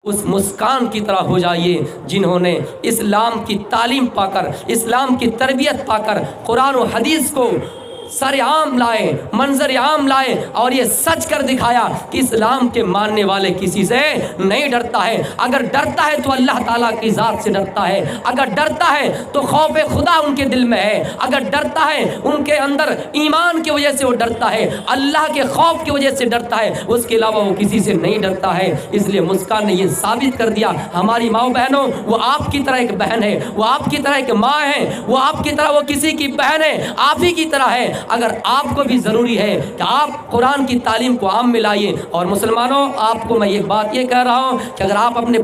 اس مسکان کی طرح ہو جائیے جنہوں نے اسلام کی تعلیم پا کر، اسلام کی تربیت پا کر قرآن و حدیث کو سر عام لائے، منظر عام لائے اور یہ سچ کر دکھایا کہ اسلام کے ماننے والے کسی سے نہیں ڈرتا ہے۔ اگر ڈرتا ہے تو اللہ تعالیٰ کی ذات سے ڈرتا ہے، اگر ڈرتا ہے تو خوف خدا ان کے دل میں ہے، اگر ڈرتا ہے ان کے اندر ایمان کی وجہ سے وہ ڈرتا ہے، اللہ کے خوف کی وجہ سے ڈرتا ہے، اس کے علاوہ وہ کسی سے نہیں ڈرتا ہے۔ اس لیے مسکان نے یہ ثابت کر دیا ہماری ماؤں بہنوں، وہ آپ کی طرح ایک بہن ہے، وہ آپ کی طرح ایک ماں ہے، وہ آپ کی طرح وہ کسی کی بہن ہے، آپ ہی کی طرح ہے۔ اگر آپ کو بھی ضروری ہے کہ آپ قرآن کی تعلیم کو عام میں لائیے۔ اور مسلمانوں، آپ کو میں ایک بات یہ کہہ رہا ہوں کہ اگر آپ اپنے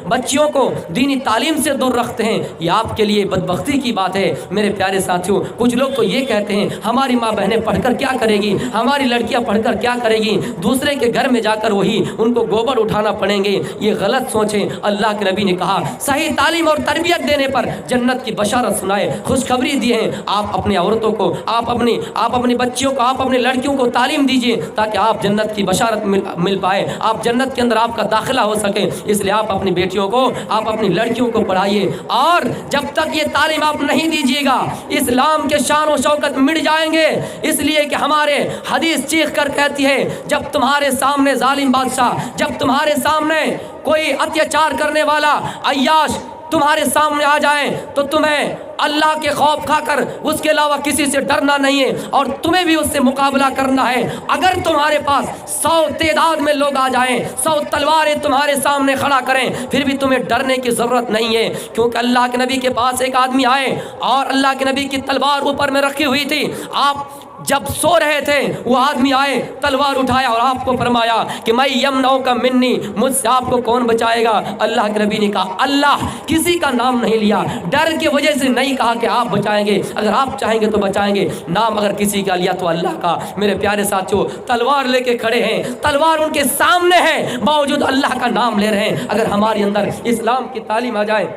بچیوں کو دینی تعلیم سے دور رکھتے ہیں، یہ آپ کے لیے بدبختی کی بات ہے۔ میرے پیارے ساتھیوں، کچھ لوگ تو یہ کہتے ہیں ہماری ماں بہنیں پڑھ کر کیا کرے گی، ہماری لڑکیاں پڑھ کر کیا کرے گی، دوسرے کے گھر میں جا کر وہی ان کو گوبر اٹھانا پڑیں گے۔ یہ غلط سوچیں۔ اللہ کے نبی نے کہا صحیح تعلیم اور تربیت دینے پر جنت کی بشارت سنائے، خوشخبری دی ہے۔ آپ اپنی عورتوں کو، آپ اپنی بچیوں کو، آپ اپنی لڑکیوں کو تعلیم دیجئے تاکہ آپ جنت کی بشارت مل پائے، آپ جنت کے اندر آپ کا داخلہ ہو سکے۔ اس لیے آپ اپنی بیٹیوں کو، آپ اپنی لڑکیوں کو پڑھائیے، اور جب تک یہ تعلیم آپ نہیں دیجیے گا اسلام کے شان و شوکت مٹ جائیں گے۔ اس لیے کہ ہمارے حدیث چیخ کر کہتی ہے جب تمہارے سامنے ظالم بادشاہ، جب تمہارے سامنے کوئی اتیاچار کرنے والا عیاش تمہارے سامنے آ جائیں تو تمہیں اللہ کے خوف کھا کر اس کے علاوہ کسی سے ڈرنا نہیں ہے، اور تمہیں بھی اس سے مقابلہ کرنا ہے۔ اگر تمہارے پاس 100 تعداد میں لوگ آ جائیں، 100 تلواریں تمہارے سامنے کھڑا کریں، پھر بھی تمہیں ڈرنے کی ضرورت نہیں ہے، کیونکہ اللہ کے نبی کے پاس ایک آدمی آئے اور اللہ کے نبی کی تلوار اوپر میں رکھی ہوئی تھی۔ آپ جب سو رہے تھے وہ آدمی آئے، تلوار اٹھایا اور آپ کو فرمایا کہ میں یمنعو کا منی، مجھ سے آپ کو کون بچائے گا؟ اللہ کے نبی نے کہا اللہ، کسی کا نام نہیں لیا، ڈر کی وجہ سے نہیں کہا کہ آپ بچائیں گے، اگر آپ چاہیں گے تو بچائیں گے، نام اگر کسی کا لیا تو اللہ کا۔ میرے پیارے ساتھیوں، تلوار لے کے کھڑے ہیں، تلوار ان کے سامنے ہے، باوجود اللہ کا نام لے رہے ہیں۔ اگر ہمارے اندر اسلام کی تعلیم آ جائے،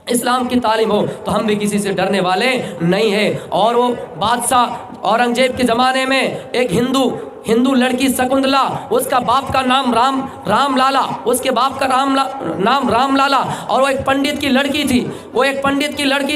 اسلام کی تعلیم ہو تو ہم بھی کسی سے ڈرنے والے نہیں ہیں۔ اور وہ بادشاہ اورنگزیب کے زمانے میں ایک ہندو لڑکی شکنتلا، اس کا باپ کا نام رام لالا، اس کے باپ کا نام رام لالا، اور وہ ایک پنڈت کی لڑکی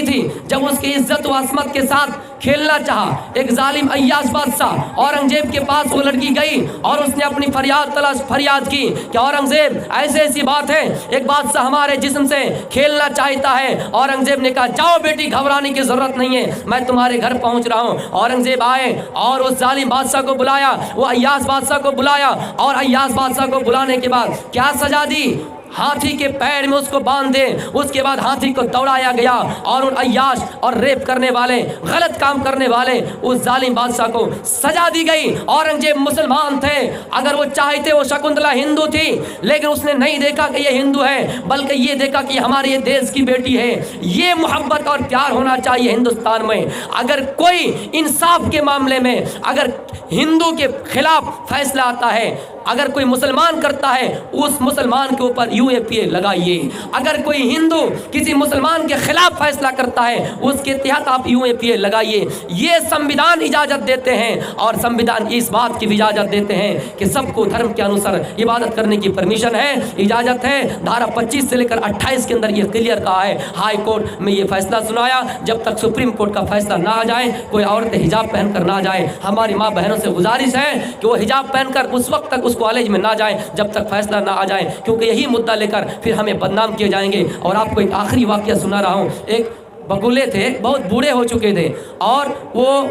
تھی۔ جب اس کی عزت و عصمت کے ساتھ کھیلنا چاہا، ایک ظالم عیاش بادشاہ اورنگزیب کے پاس وہ لڑکی گئی اور اس نے اپنی فریاد کی کہ اورنگزیب ایسی بات ہے، ایک بادشاہ ہمارے جسم سے کھیلنا چاہتا ہے۔ اورنگزیب نے کہا جاؤ بیٹی، گھبرانے کی ضرورت نہیں ہے، میں تمہارے گھر پہنچ رہا ہوں۔ اورنگزیب آئے اور اس ظالم بادشاہ کو بلایا، وہ عیاش بادشاہ کو بلایا، اور عیاش بادشاہ کو بلانے کے بعد کیا سزا دی؟ ہاتھی کے پیر میں اس کو باندھ دے۔ اس کے بعد ہاتھی کو دوڑایا گیا اور ان عیاش اور ریپ کرنے والے، غلط کام کرنے والے اس ظالم بادشاہ کو سزا دی گئی۔ اورنگزیب مسلمان تھے، اگر وہ چاہتے وہ شکنتلا ہندو تھی، لیکن اس نے نہیں دیکھا کہ یہ ہندو ہے، بلکہ یہ دیکھا کہ ہمارے یہ دیش کی بیٹی ہے۔ یہ محبت اور پیار ہونا چاہیے ہندوستان میں۔ اگر کوئی انصاف کے معاملے میں اگر ہندو کے خلاف فیصلہ آتا ہے، اگر کوئی مسلمان کرتا ہے، اس مسلمان کے اوپر UAPA لگائیے۔ اگر کوئی ہندو کسی مسلمان کے خلاف فیصلہ کرتا ہے، اس کے تحت آپ UAPA لگائیے۔ یہ سمویدھان اجازت دیتے ہیں، اور سمویدھان اس بات کی بھی اجازت دیتے ہیں کہ سب کو دھرم کے انوسار عبادت کرنے کی پرمیشن ہے، اجازت ہے۔ دھارا 25 سے لے کر 28 کے اندر یہ کلیئر کہا ہے۔ ہائی کورٹ میں یہ فیصلہ سنایا، جب تک سپریم کورٹ کا فیصلہ نہ آ جائے کوئی عورت حجاب پہن کر نہ جائے۔ ہماری ماں بہنوں سے گزارش ہے کہ وہ حجاب پہن کر اس وقت تک اس کالج میں نہ جائیں جب تک فیصلہ نہ آ جائے، کیونکہ یہی مدعا لے کر پھر ہمیں بدنام کیے جائیں گے۔ اور آپ کو ایک آخری واقعہ سنا رہا ہوں۔ ایک بگولے تھے، بہت بوڑھے ہو چکے تھے، اور وہ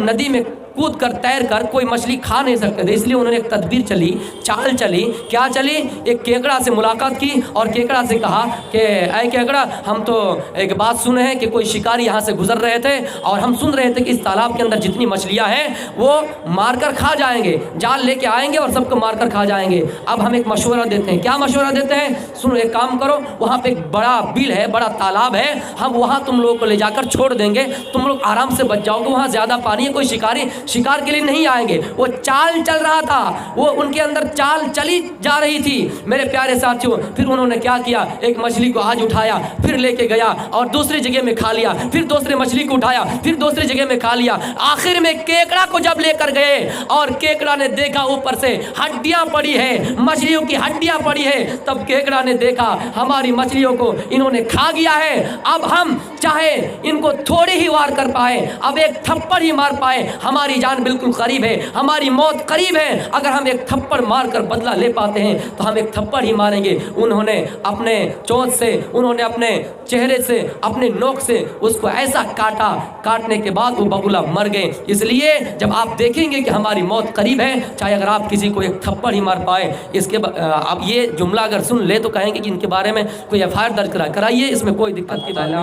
ندی میں کود کر تیر کر کوئی مچھلی کھا نہیں سکتے تھے، اس لیے انہوں نے ایک تدبیر چلی، چال چلی۔ کیا چلی؟ ایک کیکڑا سے ملاقات کی اور کیکڑا سے کہا کہ اے کیکڑا، ہم تو ایک بات سنے ہیں کہ کوئی شکاری یہاں سے گزر رہے تھے اور ہم سن رہے تھے کہ اس تالاب کے اندر جتنی مچھلیاں ہیں وہ مار کر کھا جائیں گے، جال لے کے آئیں گے اور سب کو مار کر کھا جائیں گے۔ اب ہم ایک مشورہ دیتے ہیں۔ کیا مشورہ دیتے ہیں؟ سنو، ایک کام کرو، وہاں پہ ایک بڑا بل ہے، بڑا تالاب ہے، ہم وہاں تم لوگوں کو لے جا کر چھوڑ دیں گے، تم لوگ آرام سے بچ جاؤ گے، وہاں زیادہ پانی ہے، کوئی شکاری शिकार के लिए नहीं आएंगे। वो चाल चल रहा था, वो उनके अंदर चाल चली जा रही थी मेरे प्यारे साथियों। फिर उन्होंने क्या किया, एक मछली को आज उठाया, फिर लेके गया और दूसरी जगह में खा लिया, फिर दूसरे मछली को उठाया, फिर दूसरी जगह में खा लिया। आखिर में केकड़ा को जब लेकर गए और केकड़ा ने देखा ऊपर से हड्डियां पड़ी है, मछलियों की हड्डियां पड़ी है, तब केकड़ा ने देखा हमारी मछलियों को इन्होंने खा गया है। अब हम चाहे इनको थोड़ी ही वार कर पाए, अब एक थप्पड़ ही मार पाए, हमारी जान बिल्कुल करीब है, हमारी मौत करीब है। अगर हम एक थप्पड़ मार कर बदला ले पाते हैं तो हम एक थप्पड़ ही मारेंगे। उन्होंने अपने चोंच से, उन्होंने अपने चेहरे से, अपने नोक से उसको ऐसा काटा, काटने के बाद वो बगुला मर गए। इसलिए जब आप देखेंगे कि हमारी मौत करीब है, चाहे अगर आप किसी को एक थप्पड़ ही मार पाए, इसके अब ये जुमला अगर सुन ले तो कहेंगे कि इनके बारे में कोई एफआईआर दर्ज कराइए, इसमें कोई दिक्कत की बात नहीं।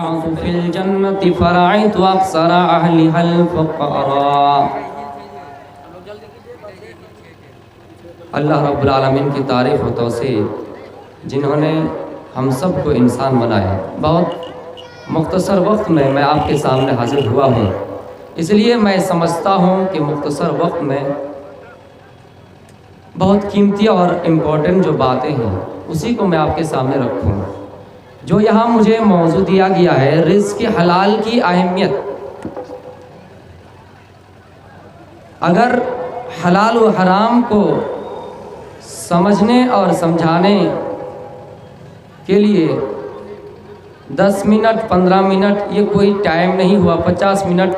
अल्लाह रब्बुल आलमीन की तारीफ़ हो तौसीफ़ जिन्होंने हम सब को इंसान बनाया। बहुत मुख्तसर वक्त में मैं आपके सामने हाजिर हुआ हूँ, इसलिए मैं समझता हूँ कि मुख्तसर वक्त में बहुत कीमती और इम्पोर्टेंट जो बातें हैं उसी को मैं आपके सामने रखूँ। जो यहाँ मुझे मौजू दिया गया है, रिज़्क़ हलाल की अहमियत। अगर हलाल व हराम को समझने और समझाने के लिए 10 मिनट 15 मिनट ये कोई टाइम नहीं हुआ, 50 मिनट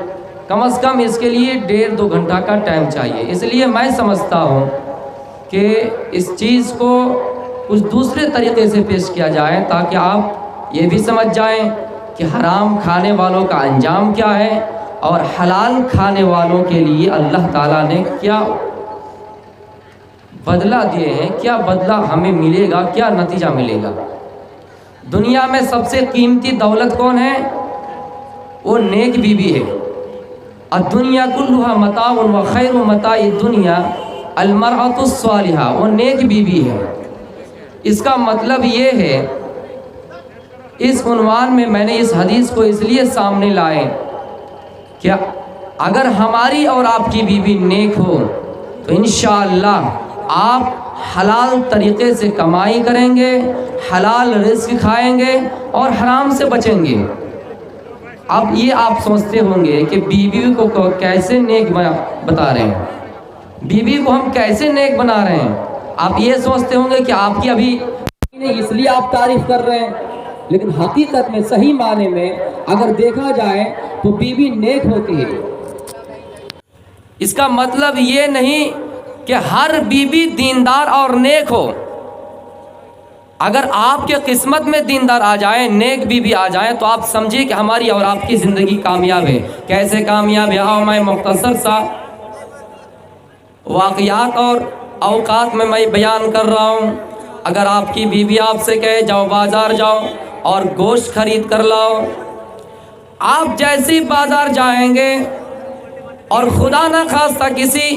कम से कम इसके लिए 1.5-2 घंटा का टाइम चाहिए। इसलिए मैं समझता हूँ कि इस चीज़ को कुछ दूसरे तरीके से पेश किया जाए ताकि आप ये भी समझ जाएं कि हराम खाने वालों का अंजाम क्या है और हलाल खाने वालों के लिए अल्लाह ताला ने क्या बदला दिए हैं, क्या बदला हमें मिलेगा, क्या नतीजा मिलेगा। दुनिया में सबसे कीमती दौलत कौन है? वो नेक बीवी है। अद्दुनिया कुल्लुहा मताउन व खैरु मताइ दुनिया अलमरअतु स्वालिहा, वो नेक बीवी है। इसका मतलब ये है, इस उन्वान में मैंने इस हदीस को इसलिए सामने लाए कि अगर हमारी और आपकी बीवी नेक हो तो इंशाअल्लाह आप हलाल तरीक़े से कमाई करेंगे, हलाल रिज़्क़ खाएंगे और हराम से बचेंगे। अब ये आप सोचते होंगे कि बीवी को कैसे नेक बता रहे हैं, बीवी को हम कैसे नेक बना रहे हैं। आप ये सोचते होंगे कि आपकी अभी नहीं, इसलिए आप तारीफ़ कर रहे हैं, लेकिन हकीकत में सही माने में अगर देखा जाए तो बीवी नेक होती है। इसका मतलब ये नहीं कि हर बीवी दीनदार और नेक हो। अगर आपके किस्मत में दीनदार आ जाए, नेक बीवी आ जाए, तो आप समझिए कि हमारी और आपकी ज़िंदगी कामयाब है। कैसे कामयाब है? आओ मैं मुख्तसर सा वाक़यात और औकात में मैं बयान कर रहा हूँ। अगर आपकी बीवी आपसे कहे जाओ बाज़ार जाओ और गोश्त खरीद कर लाओ, आप जैसे ही बाज़ार जाएंगे और खुदा ना खास्ता किसी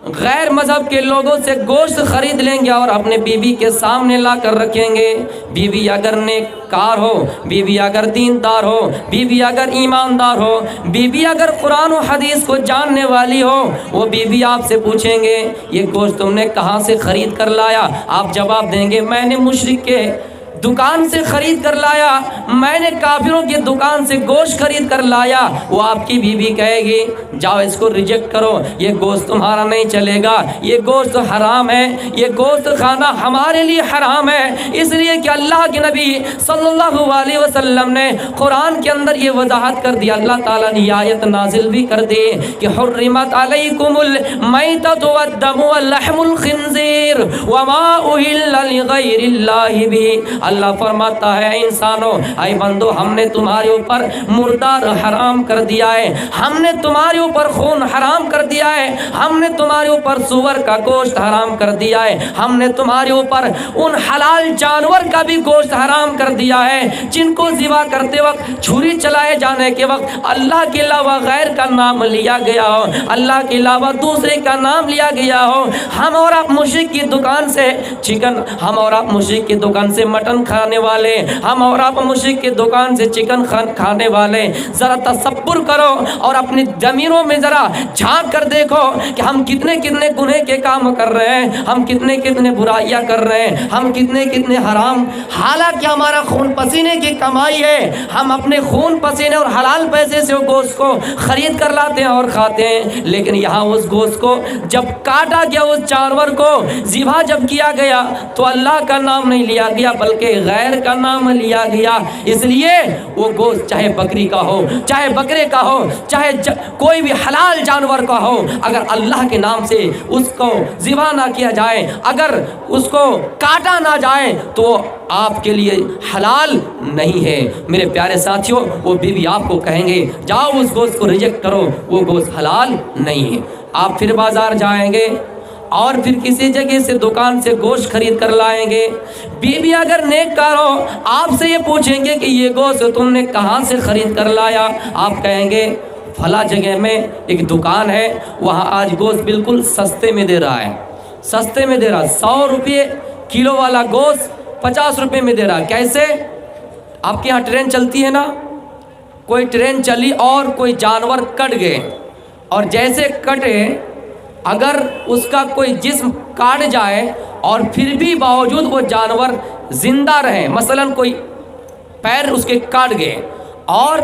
गैर मज़हब के लोगों से गोश्त ख़रीद लेंगे और अपने बीवी के सामने ला कर रखेंगे। बीवी अगर नेककार हो, बीवी अगर दीनदार हो, बीवी अगर ईमानदार हो, बीवी अगर कुरान और हदीस को जानने वाली हो, वो बीवी आपसे पूछेंगे ये गोश्त तुमने कहाँ से ख़रीद कर लाया? आप जवाब देंगे मैंने मुशरिक के दुकान से खरीद कर लाया, मैंने काफिरों की दुकान से गोश्त खरीद कर लाया। वो आपकी बीवी कहेगी जाओ इसको रिजेक्ट करो, ये गोश्त तुम्हारा नहीं चलेगा, ये गोश्त हराम है, ये गोश्त खाना हमारे लिए हराम है। इसलिए कि अल्लाह के नबी सल्लल्लाहु अलैहि वसल्लम ने कुरान के अंदर ये वजाहत कर दिया, अल्लाह ताला ने आयत नाजिल भी कर दी कि हुर्रिमत अलैकुमुल मैततु वद्दमु वल्लहमुल खिंजीर वमा उहिल्ला लिगैरिल्लाहि बिही। अल्लाह फरमाता है इंसानों, ऐ बंदो, हमने तुम्हारे ऊपर मुर्दार हराम कर दिया है, हमने तुम्हारे ऊपर खून हराम कर दिया है, हमने तुम्हारे ऊपर सुअर का गोश्त हराम कर दिया है, हमने तुम्हारे ऊपर उन हलाल जानवर का भी गोश्त हराम कर दिया है जिनको ज़िबा करते वक्त, छुरी चलाए जाने के वक्त अल्लाह के अलावा गैर का नाम लिया गया हो, अल्लाह के अलावा दूसरे का नाम लिया गया हो। हम और आप मुशरिक की दुकान से चिकन, हम और आप मुशरिक की दुकान से मटन मटन खाने वाले, हम और आप मुश्रिक की दुकान से चिकन खाने वाले। ज़रा तसब्बुर करो और अपनी ज़मीरों में ज़रा झांक कर देखो कि हम कितने कितने गुनाह के काम कर रहे हैं, हम कितने कितने बुराइयां कर रहे हैं, हम कितने कितने हराम, हालांकि हमारा खून पसीने की कमाई है, हम अपने खून पसीने और हलाल पैसे से वो गोश्त को खरीद कर लाते हैं और खाते हैं। लेकिन यहाँ उस गोश्त को जब काटा गया, उस जानवर को ज़िबा जब किया गया, तो अल्लाह का नाम नहीं लिया गया बल्कि गैर का नाम लिया गया। इसलिए वो गोश्त चाहे बकरी का हो, चाहे बकरे का हो, चाहे कोई भी हलाल जानवर का हो, अगर अल्लाह के नाम से उसको ज़िबा ना किया जाए, अगर उसको काटा ना जाए, तो आपके लिए हलाल नहीं है। मेरे प्यारे साथियों, वो बीवी आपको कहेंगे जाओ उस गोश्त को रिजेक्ट करो, वो गोश्त हलाल नहीं है। आप फिर बाजार जाएंगे और फिर किसी जगह से दुकान से गोश्त खरीद कर लाएंगे। बीवी अगर नेककार हो, आपसे ये पूछेंगे कि ये गोश्त तुमने कहाँ से खरीद कर लाया? आप कहेंगे फला जगह में एक दुकान है, वहाँ आज गोश्त बिल्कुल सस्ते में दे रहा है, सस्ते में दे रहा, 100 रुपये किलो वाला गोश्त 50 रुपये में दे रहा। कैसे? आपके यहाँ ट्रेन चलती है ना, कोई ट्रेन चली और कोई जानवर कट गए, और जैसे कटे, अगर उसका कोई जिस्म काट जाए और फिर भी बावजूद वो जानवर जिंदा रहे, मसलन कोई पैर उसके काट गए और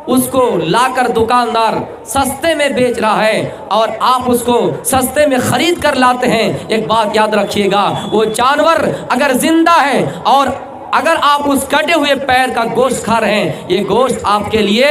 उसको लाकर दुकानदार सस्ते में बेच रहा है और आप उसको सस्ते में खरीद कर लाते हैं, एक बात याद रखिएगा, वो जानवर अगर जिंदा है और अगर आप उस कटे हुए पैर का गोश्त खा रहे हैं, ये गोश्त आपके लिए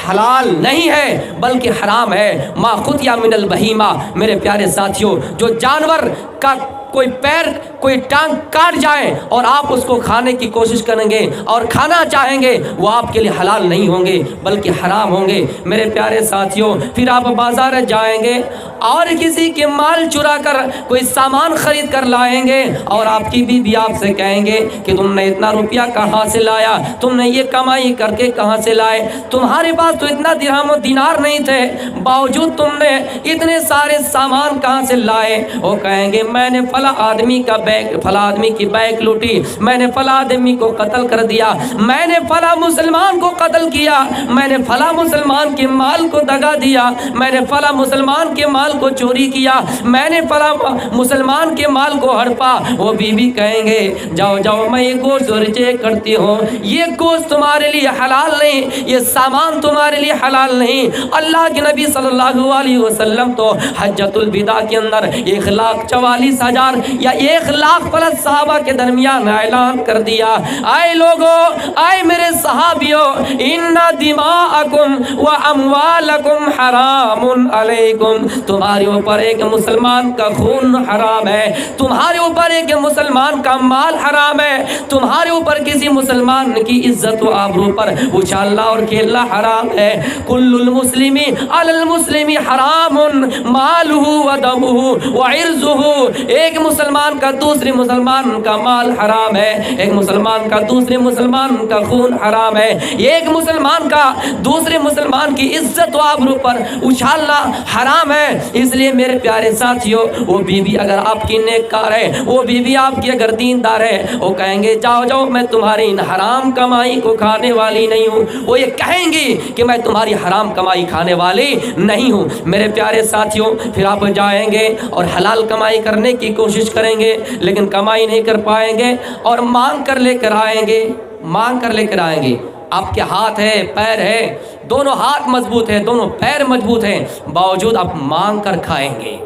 हलाल नहीं है बल्कि हराम है। मा खुतिया मिनल बहीमा। मेरे प्यारे साथियों, जो जानवर का कोई पैर, कोई टांग काट जाए और आप उसको खाने की कोशिश करेंगे और खाना चाहेंगे, वो आपके लिए हलाल नहीं होंगे बल्कि हराम होंगे। मेरे प्यारे साथियों, फिर आप बाजार जाएंगे और किसी के माल चुरा कर कोई सामान खरीद कर लाएंगे और आपकी बीवी आपसे कहेंगे कि तुमने इतना रुपया कहाँ से लाया, तुमने ये कमाई करके कहाँ से लाए, तुम्हारे पास तो इतना दिरहम और दिनार नहीं थे, बावजूद तुमने इतने सारे सामान कहाँ से लाए? वो कहेंगे मैंने फला आदमी का बैग, फला आदमी की बैग लूटी, मैंने फला आदमी को कत्ल कर दिया, मैंने फला मुसलमान को कत्ल किया, मैंने फला मुसलमान के माल को दगा दिया, मैंने फला मुसलमान के माल को चोरी किया, मैंने फला मुसलमान के माल को हड़पा। वो बीवी कहेंगे जाओ जाओ, मैं ये गोश्त रिजेक्ट करती हूँ, ये गोश्त तुम्हारे लिए हलाल नहीं, ये सामान तुम्हारे लिए हलाल नहीं। अल्लाह के नबी सल्लल्लाहु अलैहि वसल्लम तो हज्जतुल विदा के अंदर 1,44,000 या 1,00,000 प्लस सहाबा के दरमियान ऐलान कर दिया, आए लोगों, आए मेरे सहाबियों, इन्ना दिमाअकुम व अमवालकुम हरामुन अलैकुम, तुम्हारे ऊपर एक मुसलमान का खून हराम है, तुम्हारे ऊपर एक मुसलमान का माल हराम है, तुम्हारे ऊपर किसी मुसलमान की इज्जत व आबरू पर उछालना और खेलना हराम है। कुल्लुल मुस्लिमी अलल मुस्लिमी हरामुन मालुहु व दमुहु व इर्जुहु, एक मुसलमान का दूसरे मुसलमान का माल हराम है, एक मुसलमान का दूसरे मुसलमान का खून हराम है, एक मुसलमान का दूसरे मुसलमान की इज्जत व आबरू पर उछालना हराम है। इसलिए मेरे प्यारे साथियों, वो बीवी अगर आपकी नेककार है, वो बीवी आपकी अगर दीनदार है, वो कहेंगे जाओ जाओ, मैं तुम्हारी इन हराम कमाई को खाने वाली नहीं हूँ। वो ये कहेंगी कि मैं तुम्हारी हराम कमाई खाने वाली नहीं हूँ। मेरे प्यारे साथियों, फिर आप जाएंगे और हलाल कमाई करने की कोशिश करेंगे, लेकिन कमाई नहीं कर पाएंगे और मांग कर लेकर आएंगे, मांग कर लेकर आएंगे। आपके हाथ है, पैर है, दोनों हाथ मजबूत है, दोनों पैर मजबूत हैं, बावजूद आप मांग कर खाएंगे,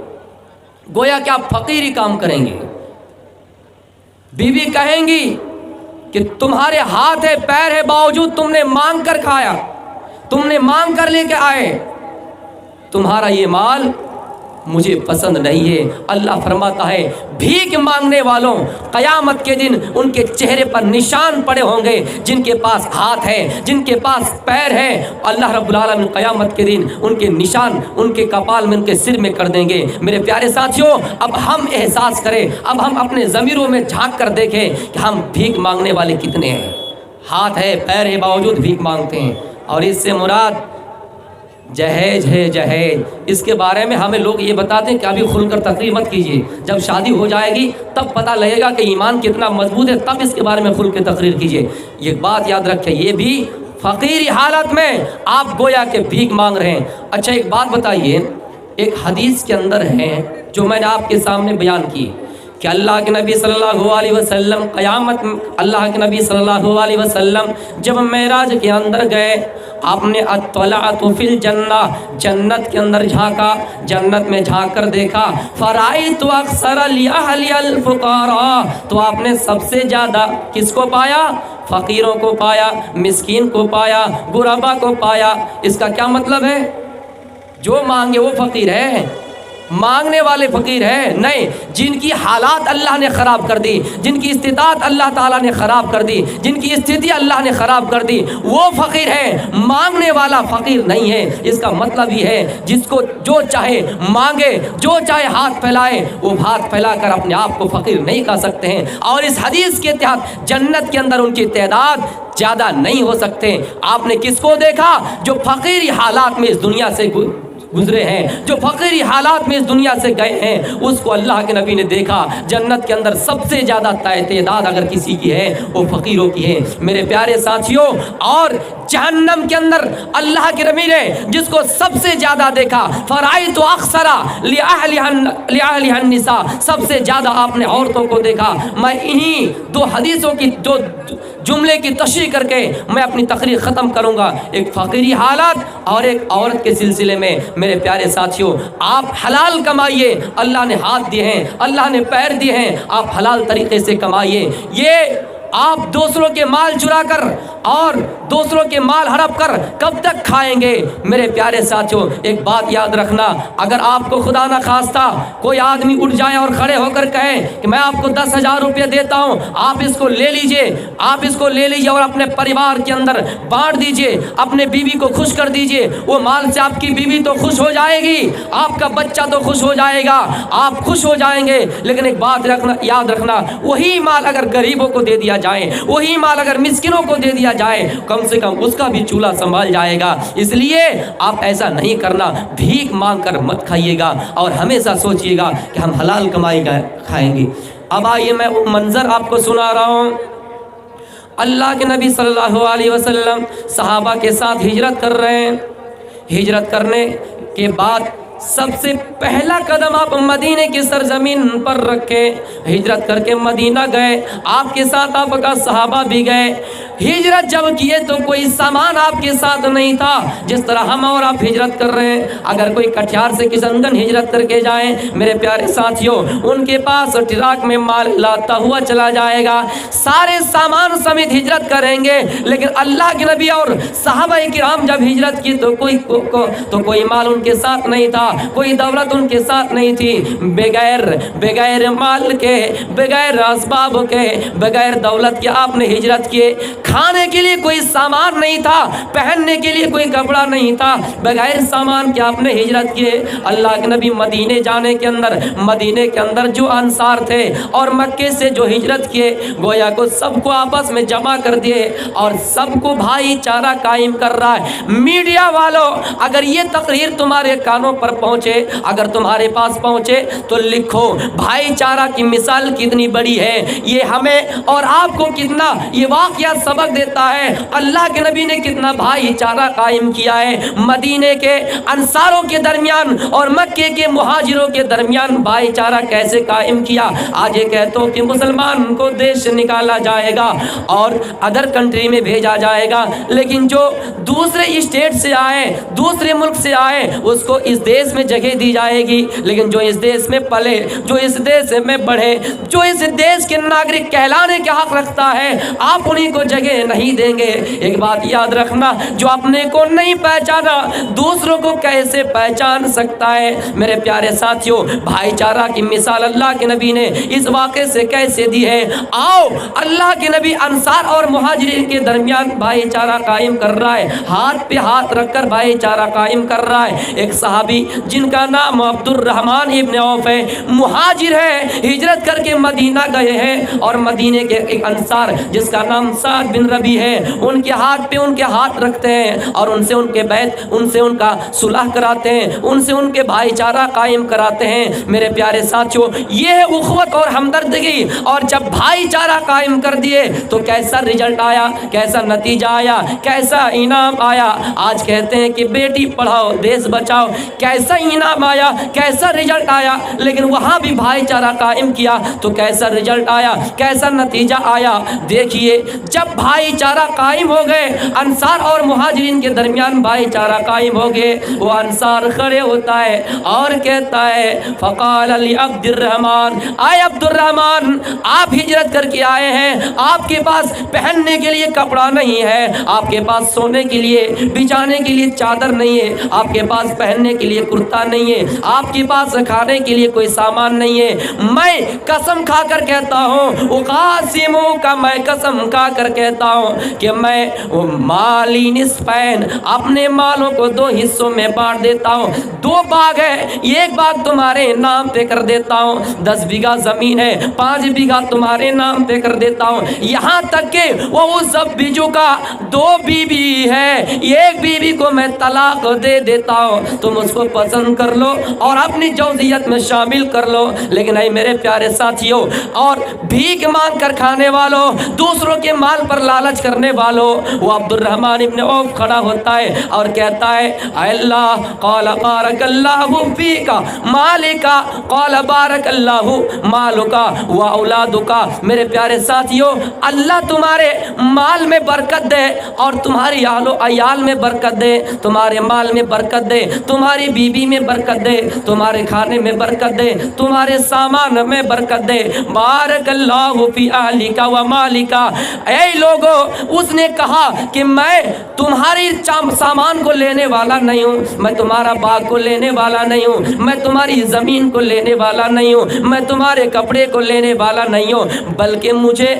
गोया कि आप फकीरी काम करेंगे। बीवी कहेंगी कि तुम्हारे हाथ है, पैर है, बावजूद तुमने मांग कर खाया, तुमने मांग कर लेके आए, तुम्हारा ये माल मुझे पसंद नहीं है। अल्लाह फरमाता है भीख मांगने वालों, क़यामत के दिन उनके चेहरे पर निशान पड़े होंगे, जिनके पास हाथ है, जिनके पास पैर है, अल्लाह रब्बुल आलमीन क़यामत के दिन उनके निशान उनके कपाल में, उनके सिर में कर देंगे। मेरे प्यारे साथियों, अब हम एहसास करें, अब हम अपने ज़मीरों में झांक कर देखें कि हम भीख मांगने वाले कितने हैं। हाथ है, पैर है, बावजूद भीख मांगते हैं। और इससे मुराद جہیز ہے جہیز، اس کے بارے میں ہمیں لوگ یہ بتاتے ہیں کہ ابھی کھل کر تقریر مت کیجیے، جب شادی ہو جائے گی تب پتہ لگے گا کہ ایمان کتنا مضبوط ہے، تب اس کے بارے میں کھل کے تقریر کیجیے۔ یہ بات یاد رکھیں، یہ بھی فقیری حالت میں آپ گویا کہ بھیک مانگ رہے ہیں۔ اچھا ایک بات بتائیے، ایک حدیث کے اندر ہے جو میں نے آپ کے سامنے بیان کی کہ اللہ کے نبی صلی اللہ علیہ وسلم قیامت، اللہ کے نبی صلی اللہ علیہ وسلم جب معراج کے اندر گئے، آپ نے اطلعت فی الجنہ، جنت کے اندر جھانکا، جنت میں جھانک کر دیکھا، فرائیت اکثر لأہل الفقراء، تو آپ نے سب سے زیادہ کس کو پایا؟ فقیروں کو پایا، مسکین کو پایا، غربا کو پایا۔ اس کا کیا مطلب ہے؟ جو مانگے وہ فقیر ہے، مانگنے والے فقیر ہیں نہیں، جن کی حالات اللہ نے خراب کر دی، جن کی استطاعت اللہ تعالیٰ نے خراب کر دی، جن کی استھتی اللہ نے خراب کر دی، وہ فقیر ہے، مانگنے والا فقیر نہیں ہے۔ اس کا مطلب یہ ہے جس کو جو چاہے مانگے، جو چاہے ہاتھ پھیلائے، وہ ہاتھ پھیلا کر اپنے آپ کو فقیر نہیں کہہ سکتے ہیں، اور اس حدیث کے تحت جنت کے اندر ان کی تعداد زیادہ نہیں ہو سکتے۔ آپ نے کس کو دیکھا؟ جو فقیری حالات میں اس دنیا سے گزرے ہیں، جو فقیری حالات میں اس دنیا سے گئے ہیں، اس کو اللہ کے نبی نے دیکھا۔ جنت کے اندر سب سے زیادہ تعداد اگر کسی کی ہے وہ فقیروں کی ہے میرے پیارے ساتھیوں۔ اور جہنم کے اندر اللہ کے نبی نے جس کو سب سے زیادہ دیکھا، فرائیت اکثر لأہلها النساء، سب سے زیادہ آپ نے عورتوں کو دیکھا۔ میں انہی دو حدیثوں کی دو جملے کی تشریح کر کے میں اپنی تقریر ختم کروں گا، ایک فقیری حالات اور ایک عورت کے سلسلے میں۔ میرے پیارے ساتھیوں، آپ حلال کمائیے، اللہ نے ہاتھ دیے ہیں، اللہ نے پیر دیے ہیں، آپ حلال طریقے سے کمائیے۔ یہ آپ دوسروں کے مال چرا کر اور دوسروں کے مال ہڑپ کر کب تک کھائیں گے؟ میرے پیارے ساتھیوں ایک بات یاد رکھنا، اگر آپ کو خدا نہ خواستہ کوئی آدمی اٹھ جائے اور کھڑے ہو کر کہے کہ میں آپ کو 10,000 روپے دیتا ہوں، آپ اس کو لے لیجئے، آپ اس کو لے لیجئے اور اپنے پریوار کے اندر بانٹ دیجئے، اپنے بیوی کو خوش کر دیجئے، وہ مال سے آپ کی بیوی تو خوش ہو جائے گی، آپ کا بچہ تو خوش ہو جائے گا، آپ خوش ہو جائیں گے، لیکن ایک بات یاد رکھنا، وہی مال اگر غریبوں کو دے دیا جائے، وہی مال اگر مسکینوں کو دے دیا جائے، کم سے کم اس کا بھی چولہا سنبھال جائے گا۔ اس لیے آپ ایسا نہیں کرنا، بھیک مانگ کر مت کھائیے گا، اور ہمیشہ سوچئے گا کہ ہم حلال کمائی کھائیں گے۔ اب آئیے میں وہ منظر آپ کو سنا رہا ہوں۔ اللہ کے نبی صلی اللہ علیہ وسلم صحابہ کے ساتھ ہجرت کر رہے ہیں، ہجرت کرنے کے بعد سب سے پہلا قدم آپ مدینے کی سرزمین پر رکھے، ہجرت کر کے مدینہ گئے، آپ کے ساتھ آپ کا صحابہ بھی گئے۔ ہجرت جب کیے تو کوئی سامان آپ کے ساتھ نہیں تھا، جس طرح ہم اور آپ ہجرت کر رہے ہیں۔ اگر کوئی کٹیہار سے کشنگن ہجرت کر کے جائیں میرے پیارے ساتھیوں، ان کے پاس ٹرک میں مال لاتا ہوا چلا جائے گا، سارے سامان سمیت ہجرت کریں گے۔ لیکن اللہ کے نبی اور صحابہ کرام جب ہجرت کی تو کوئی مال ان کے ساتھ نہیں تھا، کوئی دولت ان کے ساتھ نہیں تھی، بغیر مال کے، بغیر اسباب کے، بغیر دولت کے آپ نے ہجرت کیے۔ کھانے کے لیے کوئی سامان نہیں تھا، پہننے کے لیے کوئی کپڑا نہیں تھا، بغیر سامان کے آپ نے ہجرت کیے۔ اللہ کے نبی مدینے جانے کے اندر، مدینے کے اندر جو انصار تھے اور مکے سے جو ہجرت کیے، گویا کو سب کو آپس میں جمع کر دیے اور سب کو بھائی چارہ قائم کر رہا ہے۔ میڈیا والوں، اگر یہ تقریر تمہارے کانوں پر پہنچے، اگر تمہارے پاس پہنچے تو لکھو بھائی چارہ کی مثال کتنی بڑی ہے، یہ ہمیں اور آپ کو کتنا یہ واقعہ سبق دیتا ہے، اللہ کے نبی نے کتنا بھائی چارہ قائم کیا ہے۔ مدینے کے انصاروں کے درمیان اور مکے کے مہاجروں کے درمیان بھائی چارہ کیسے قائم کیا۔ آج یہ کہتا ہوں کہ مسلمان کو دیش سے نکالا جائے گا اور ادر کنٹری میں بھیجا جائے گا، لیکن جو دوسرے اسٹیٹ سے آئے، دوسرے ملک سے آئے، اس کو اس دیش میں جگہ دی جائے گی، لیکن جو اس دیش میں پلے، جو اس دیش میں بڑھے، جو اس دیش کے ناگرک کہلانے کے حق رکھتا ہے، آپ انہیں کو جگہ نہیں دیں گے۔ ایک بات یاد رکھنا، جو اپنے کو نہیں پہچانا دوسروں کو کیسے پہچان سکتا ہے؟ میرے پیارے ساتھیوں، بھائی چارہ کی مثال اللہ کے نبی نے اس واقعے سے کیسے دی ہے؟ آؤ، اللہ کے نبی انصار اور مہاجرین کے درمیان بھائی چارہ قائم کر رہا ہے، ہاتھ پہ ہاتھ رکھ کر بھائی چارہ قائم کر رہا ہے۔ ایک صحابی جن کا نام عبد الرحمن ابن عوف ہے، مہاجر ہے، ہجرت کر کے مدینہ گئے ہیں، اور مدینے کے ایک انصار جس کا نام سعد بن ربی ہے، ان کے ہاتھ پہ ان کے ہاتھ رکھتے ہیں اور ان سے ان کے بیت، ان سے ان کا صلح کراتے ہیں، ان سے ان کے بھائی چارہ قائم کراتے ہیں۔ میرے پیارے ساتھیوں، یہ ہے اخوت اور ہمدردگی۔ اور جب بھائی چارہ قائم کر دیے تو کیسا رزلٹ آیا، کیسا نتیجہ آیا، کیسا انعام آیا۔ آج کہتے ہیں کہ بیٹی پڑھاؤ دیش بچاؤ، کیسا انعام آیا، کیسا رزلٹ آیا، لیکن وہاں بھی بھائی چارہ قائم کیا تو کیسا رزلٹ آیا، کیسا نتیجہ آیا۔ دیکھیے جب بھائی چارہ قائم ہو گئے، انصار اور مہاجرین کے درمیان بھائی چارہ قائم ہو گئے، وہ انصار کھڑے ہوتا ہے اور کہتا ہے فقال علی عبد الرحمن، آئے عبد الرحمن، آپ ہجرت کر کے آئے ہیں، آپ کے پاس پہننے کے لیے کپڑا نہیں ہے، آپ کے پاس سونے کے لیے بچھانے کے لیے چادر نہیں ہے، آپ کے پاس پہننے کے لیے کرتا نہیں ہے، آپ کے پاس کھانے کے لیے کوئی سامان نہیں ہے۔ میں قسم کھا کر کہتا ہوں، اقاسموں کا میں قسم کھا کر کہتا ہوں کہ میں مالی نصفین، اپنے مالوں کو دو حصوں میں بانٹ دیتا ہوں۔ 2 باغ ہے، ایک باغ تمہارے نام پہ کر دیتا ہوں، 10 بیگھہ زمین ہے، 5 بیگھہ تمہارے نام پہ کر دیتا ہوں، یہاں تک کہ وہ اس سب بیجوں کا 2 بیوی ہے، ایک بیوی کو میں طلاق دے دیتا ہوں، تم اس کو پسند کر لو اور اپنی جوزیت میں شامل کر لو۔ لیکن اے میرے پیارے ساتھیوں، اور بھیک مانگ کر کھانے والوں، دوسروں کے مال پر لالچ کرنے والوں، وہ عبد الرحمن ابن عوف کھڑا ہوتا ہے اور کہتا ہے اے اللہ، قال بارک اللہ فیک مالک، قال بارک اللہ مالک و اولادک۔ میرے پیارے ساتھیوں، اللہ تمہارے مال میں برکت دے اور تمہاری اہل و عیال میں برکت دے، تمہارے مال میں برکت دے، تمہاری بیوی میں برکت دے، تمہارے کھانے میں برکت دے، تمہارے سامان میں برکت دے، بارک اللہ فی اہلک و مالک۔ اے لوگوں، اس نے کہا کہ میں تمہاری سامان کو لینے والا نہیں ہوں، میں تمہارا باغ کو لینے والا نہیں ہوں، میں تمہاری زمین کو لینے والا نہیں ہوں، میں تمہارے کپڑے کو لینے والا نہیں ہوں، بلکہ مجھے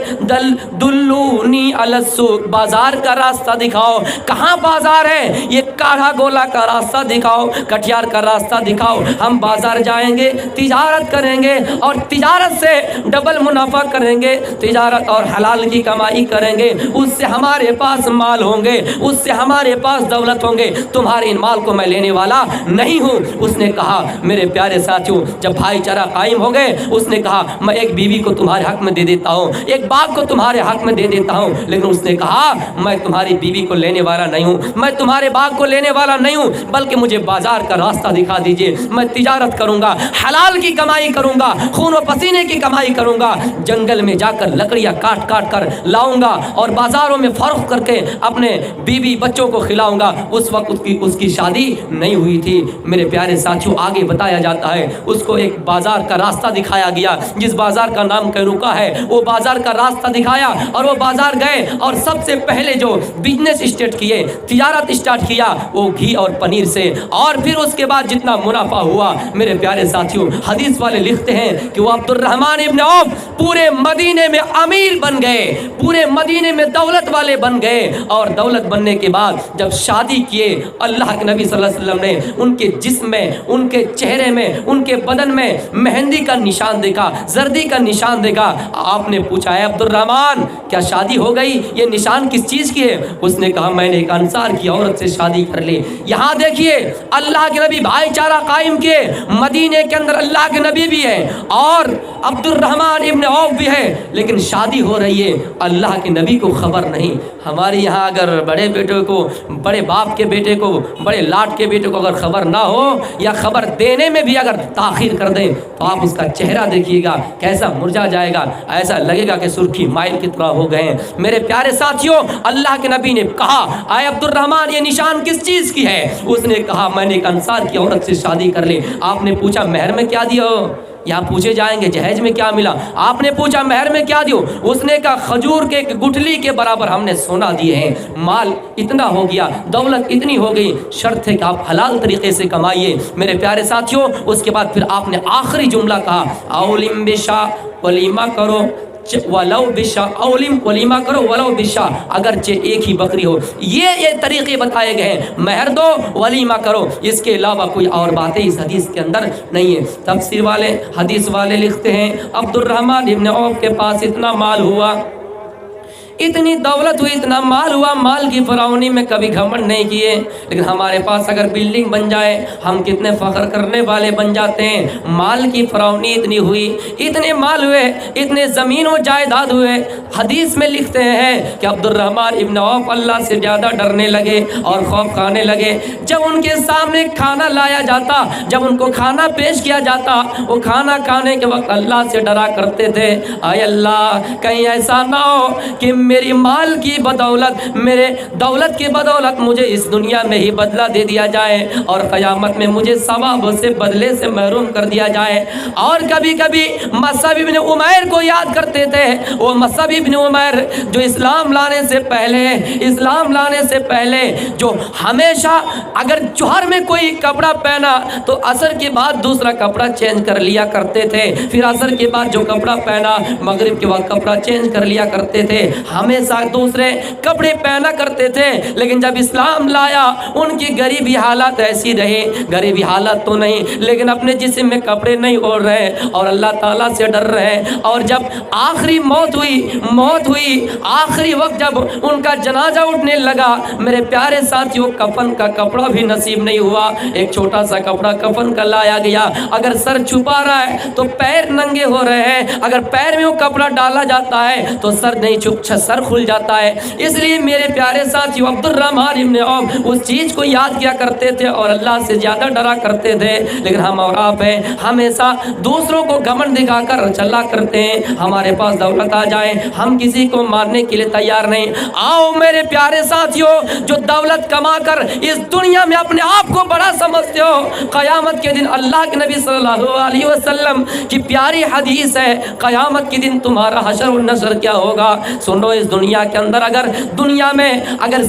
دلونی علی السوق، بازار کا راستہ دکھاؤ۔ کہاں بازار ہے؟ یہ کاڑھا گولا کا راستہ دکھاؤ، کٹیہار کا راستہ دکھاؤ، ہم بازار جائیں گے، تجارت کریں گے اور تجارت سے ڈبل منافع کریں گے، تجارت اور حلال کی کمائی کریں گے، اس سے ہمارے پاس مال ہوں گے، اس سے ہمارے پاس دولت ہوں گے، تمہارے ان مال کو میں لینے والا نہیں ہوں۔ اس نے کہا میرے پیارے ساتھیوں، جب بھائی چارہ قائم ہو گئے، اس نے کہا میں ایک بیوی کو تمہارے حق میں دے دیتا ہوں، ایک باغ کو تمہارے حق میں دے دیتا ہوں، لیکن اس نے کہا میں تمہاری بیوی کو لینے والا نہیں ہوں، میں تمہارے باغ کو لینے والا نہیں ہوں، بلکہ مجھے بازار کا راستہ دکھا دیجئے، میں تجارت کروں گا، حلال کی کمائی کروں گا، خون و پسینے کی کمائی کروں گا، جنگل میں جا کر لکڑیاں کاٹ کاٹ کر لاؤں گا اور بازاروں میں فروخت کر کے اپنے بیوی بچوں کو کھلاؤں گا۔ اس وقت اس کی شادی نہیں ہوئی تھی۔ میرے پیارے ساتھیوں، آگے بتایا جاتا ہے اس کو ایک بازار کا راستہ دکھایا گیا، جس بازار کا نام کینوکا ہے، وہ بازار کا راستہ دکھایا اور وہ بازار گئے اور سب سے پہلے جو بزنس اسٹارٹ کیے، تجارت اسٹارٹ کیا، وہ گھی اور پنیر سے، اور پھر اس کے بعد جتنا منافع ہوا، میرے پیارے ساتھیوں، حدیث والے لکھتے ہیں کہ وہ عبد الرحمن ابن عوف پورے مدینے میں امیر بن گئے، پورے مدینے میں دولت والے بن گئے، اور دولت بننے کے بعد جب شادی کیے، اللہ کے نبی صلی اللہ علیہ وسلم نے ان کے جسم میں، ان کے چہرے میں، ان کے بدن میں مہندی کا نشان دیکھا، زردی کا نشان دیکھا۔ آپ نے پوچھا ہے عبد الرحمن کیا شادی ہو گئی؟ یہ نشان کس چیز کی ہے؟ اس نے کہا میں نے ایک انصار کی عورت سے شادی کر لی۔ یہاں دیکھیے اللہ کے نبی بھائی چارہ قائم کیے، مدینے کے اندر اللہ کے نبی بھی ہے اور عبد الرحمن ابن عوف بھی ہے، لیکن شادی ہو رہی ہے، اللہ کے نبی کو خبر نہیں۔ ہمارے یہاں اگر بڑے بیٹے کو، بڑے باپ کے بیٹے کو، بڑے لاٹ کے بیٹے کو اگر خبر نہ ہو یا خبر دینے میں بھی اگر تاخیر کر دیں تو آپ اس کا چہرہ دیکھیے گا کیسا مرجھا جائے گا، ایسا لگے گا کہ سرخی مائل کی طرح ہو گئے ہیں۔ میرے پیارے ساتھیوں، اللہ کے نبی نے کہا اے عبد الرحمن یہ نشان کس چیز کی ہے؟ اس نے کہا میں نے ایک انصار کی عورت سے شادی کر لی۔ آپ نے پوچھا مہر میں کیا دیا ہو؟ یہاں پوچھے جائیں گے جہیز میں کیا ملا؟ آپ نے پوچھا مہر میں کیا دیو؟ اس نے کہا کھجور کے گٹھلی کے برابر ہم نے سونا دیے ہیں، مال اتنا ہو گیا، دولت اتنی ہو گئی، شرط ہے کہ آپ حلال طریقے سے کمائیے۔ میرے پیارے ساتھیوں، اس کے بعد پھر آپ نے آخری جملہ کہا اولم بشا، ولیمہ کرو ولو بشا، اولم ولیمہ کرو ولو بشا، اگرچہ ایک ہی بکری ہو۔ یہ طریقے بتائے گئے ہیں، مہر دو، ولیمہ کرو، اس کے علاوہ کوئی اور باتیں اس حدیث کے اندر نہیں ہے۔ تفسیر والے، حدیث والے لکھتے ہیں عبد الرحمن ابن عوف کے پاس اتنا مال ہوا، اتنی دولت ہوئی، اتنا مال ہوا، مال کی فراوانی میں کبھی گھمنڈ نہیں کیے، لیکن ہمارے پاس اگر بلڈنگ بن جائے ہم کتنے فخر کرنے والے بن جاتے ہیں۔ مال کی فراوانی اتنی ہوئی، اتنے مال ہوئے، اتنے زمین و جائیداد ہوئے، حدیث میں لکھتے ہیں کہ عبد الرحمن ابن عوف اللہ سے زیادہ ڈرنے لگے اور خوف کھانے لگے۔ جب ان کے سامنے کھانا لایا جاتا، جب ان کو کھانا پیش کیا جاتا، وہ کھانا کھانے کے وقت اللہ سے ڈرا کرتے تھے، اے اللہ کہیں ایسا نہ ہو کہ میری مال کی بدولت، میرے دولت کی بدولت مجھے اس دنیا میں ہی بدلہ دے دیا جائے اور قیامت میں مجھے ثواب سے بدلے سے محروم کر دیا جائے۔ اور کبھی کبھی مصعب ابن عمیر کو یاد کرتے تھے، وہ مصعب ابن عمیر جو اسلام لانے سے پہلے جو ہمیشہ اگر جوہر میں کوئی کپڑا پہنا تو عصر کے بعد دوسرا کپڑا چینج کر لیا کرتے تھے، پھر عصر کے بعد جو کپڑا پہنا مغرب کے وقت کپڑا چینج کر لیا کرتے تھے، ہمیشہ دوسرے کپڑے پہنا کرتے تھے۔ لیکن جب اسلام لایا ان کی غریبی حالت ایسی رہی، غریبی حالت تو نہیں لیکن اپنے جسم میں کپڑے نہیں اوڑھ رہے اور اللہ تعالیٰ سے ڈر رہے۔ اور جب آخری موت ہوئی آخری وقت جب ان کا جنازہ اٹھنے لگا، میرے پیارے ساتھیوں کفن کا کپڑا بھی نصیب نہیں ہوا، ایک چھوٹا سا کپڑا کفن کا لایا گیا، اگر سر چھپا رہا ہے تو پیر ننگے ہو رہے ہیں، اگر پیر میں وہ کپڑا ڈالا جاتا ہے تو سر نہیں سر کھل جاتا ہے۔ اس لیے میرے پیارے ساتھیوں عبد الرحمن ابن عوف اس چیز کو یاد کیا کرتے تھے اور اللہ سے زیادہ ڈرا کرتے تھے۔ لیکن ہم اور آپ ہیں ہمیشہ دوسروں کو گھمنڈ دکھا کر چلا کرتے ہیں، ہمارے پاس دولت آ جائے ہم کسی کو ماننے کے لیے تیار نہیں۔ آؤ میرے پیارے ساتھیوں، جو دولت کما کر اس دنیا میں اپنے آپ کو بڑا سمجھتے ہو، قیامت کے دن اللہ کے نبی صلی اللہ علیہ وسلم کی پیاری حدیث ہے، قیامت کے دن تمہارا حشر و نشر کیا ہوگا۔ سنو، اس دنیا کے اندر اگر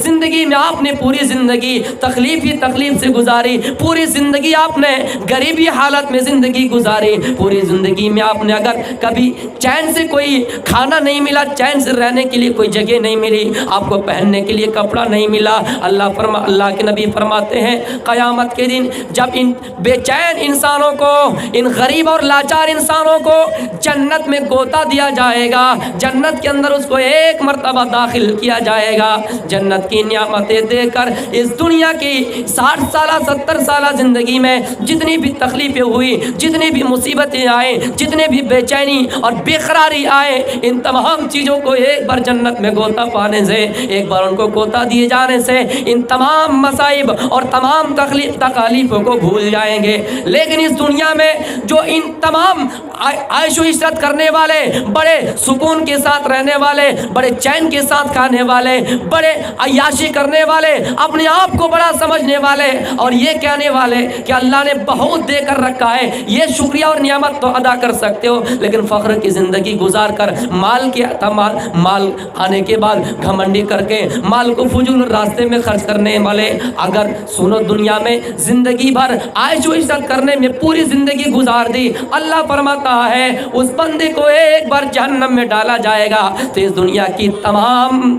زندگی میں آپ نے پوری زندگی تکلیف ہی تکلیف سے گزاری، پوری زندگی آپ نے غریبی حالت میں زندگی گزاری، پوری زندگی میں آپ نے اگر کبھی چین سے کوئی کھانا نہیں ملا، چین سے رہنے کے لیے کوئی جگہ نہیں ملی، آپ کو پہننے کے لیے کپڑا نہیں ملا، اللہ کے نبی فرماتے ہیں قیامت کے دن جب ان بے چین انسانوں کو، ان غریب اور لاچار انسانوں کو جنت میں گوتا دیا جائے گا، جنت کے اندر اس کو ایک مرتبہ داخل کیا جائے گا، جنت کی نعمتیں دے کر اس دنیا کی 60 سالہ 70 سالہ زندگی میں جتنی بھی تکلیفیں ہوئی، جتنی بھی مصیبتیں آئیں، جتنے بھی بے چینی اور بے قراری آئے، ان تمام چیزوں کو ایک بار جنت میں گوتا پانے سے، ایک بار ان کو گوتا دیے جانے سے ان تمام مصائب اور تمام تکالیفوں کو بھول جائیں گے۔ لیکن اس دنیا میں جو ان تمام عیش و عشرت کرنے والے، بڑے سکون کے ساتھ رہنے والے، بڑے چین کے ساتھ کھانے والے، بڑے عیاشی کرنے والے، اپنے آپ کو بڑا سمجھنے والے اور یہ کہنے والے کہ اللہ نے بہت دے کر رکھا ہے، یہ شکریہ اور نعمت تو ادا کر سکتے ہو، لیکن فخر کی زندگی گزار کر مال آنے کے بعد گھمنڈی کر کے مال کو فضول راستے میں خرچ کرنے والے، اگر سنو دنیا میں زندگی بھر عیش و عشرت کرنے میں پوری زندگی گزار دی، اللہ فرماتا ہے اس بندے کو ایک بار جہنم میں ڈالا جائے گا تو اس دنیا کی تمام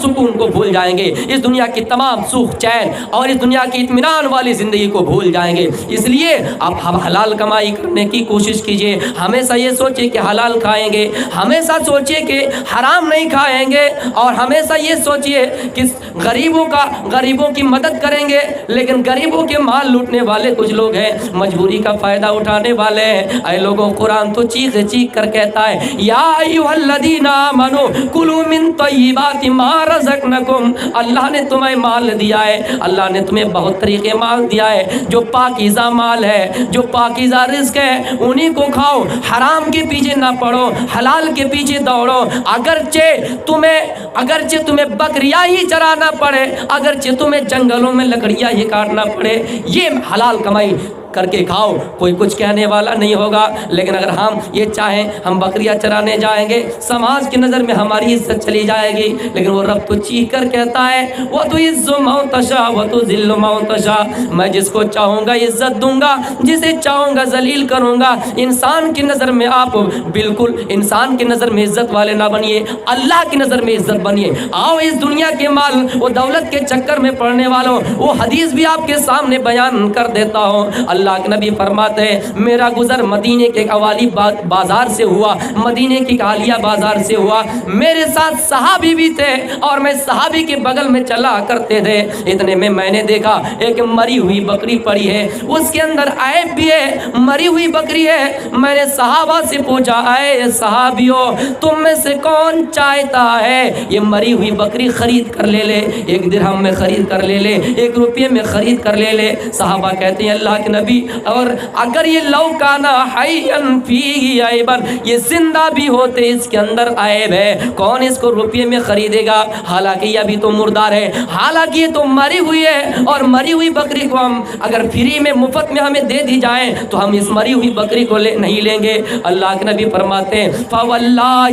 سکون کو بھول جائیں گے، اس دنیا کی تمام سکھ چین اور اس دنیا کی اطمینان والی زندگی کو بھول جائیں گے۔ اس لیے آپ حلال کمائی کرنے کی کوشش کیجئے، ہمیشہ یہ سوچیں کہ حلال کھائیں گے، ہمیشہ سوچئے کہ حرام نہیں کھائیں گے، اور ہمیشہ یہ سوچئے کہ غریبوں کی مدد کریں گے۔ لیکن غریبوں کے مال لوٹنے والے کچھ لوگ ہیں، مجبوری کا فائدہ اٹھانے والے ہیں۔ اے لوگوں، قرآن تو چیخ کر کہتا ہے یا ایھا الذین آمنوا کلوا من طیبات ما رزقناکم، اللہ نے تمہیں مال دیا ہے، اللہ نے تمہیں بہت طریقے مال دیا ہے، جو پاکیزہ مال ہے، جو پاکیزہ رزق ہے انہی کو کھاؤ، حرام کے پیچھے نہ پڑو، حلال کے پیچھے دوڑو، اگرچہ تمہیں بکریاں ہی چرانا پڑے، اگرچہ تمہیں جنگلوں میں لکڑیاں ہی کاٹنا پڑے، یہ حلال کمائی کر کے کھاؤ، کوئی کچھ کہنے والا نہیں ہوگا۔ لیکن اگر ہم یہ چاہیں ہم بکریاں چرانے جائیں گے، سماج کی نظر میں ہماری عزت چلی جائے گی، لیکن وہ رب تو چیخ کر کہتا ہے وَتُعِزُّ مَن تَشَاءُ وَتُذِلُّ مَن تَشَاءُ، میں جس کو چاہوں گا عزت دوں گا، جسے چاہوں گا ذلیل کروں گا۔ انسان کی نظر میں آپ بالکل انسان کی نظر میں عزت والے نہ بنیے، اللہ کی نظر میں عزت بنیے۔ آؤ اس دنیا کے مال و دولت کے چکر میں پڑنے والوں، وہ حدیث بھی آپ کے سامنے بیان کر دیتا ہوں۔ اللہ کے نبی فرماتے ہیں میرا گزر مدینے کے قوالی بازار سے ہوا، مدینے کی قالیہ بازار سے ہوا، میرے ساتھ صحابی بھی تھے اور میں صحابی کے بغل میں چلا کرتے تھے، اتنے میں نے دیکھا ایک مری ہوئی بکری پڑی ہے، اس کے اندر عیب بھی ہے، مری ہوئی بکری ہے۔ میں نے صحابہ سے پوچھا اے صحابیوں تم میں سے کون چاہتا ہے یہ مری ہوئی بکری خرید کر لے لے، 1 درہم میں خرید کر لے لے، 1 روپے میں خرید کر لے لے۔ صحابہ کہتے ہیں اللہ کے نبی اور اگر یہ لو کانا حیّن فیہ عیبن، یہ زندہ بھی ہوتے اس کے اندر عیب ہے، کون اس کو روپے میں خریدے گا؟ حالانکہ یہ ابھی تو مردار ہے، حالانکہ یہ تو مری ہوئی ہے، اور مری ہوئی بکری کو ہم اگر فری میں مفت میں ہمیں دے دی جائیں تو ہم اس مری ہوئی بکری کو نہیں لیں گے۔ اللہ کے نبی فرماتے ہیں فواللہ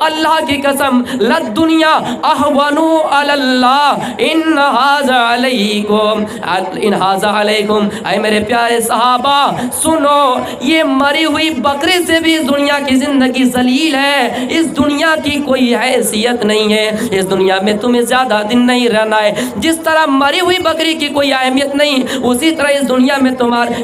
اللہ کی قسم للدنیا احون علی اللہ ان ھذا علیکم، اے میرے پیارے صحابہ سنو، یہ مری ہوئی بکری سے بھی اس دنیا کی زندگی ذلیل ہے، اس دنیا کی کوئی حیثیت نہیں ہے، اس دنیا میں تمہیں زیادہ دن نہیں رہنا ہے، جس طرح مری ہوئی بکری کی کوئی اہمیت نہیں اسی طرح اس دنیا میں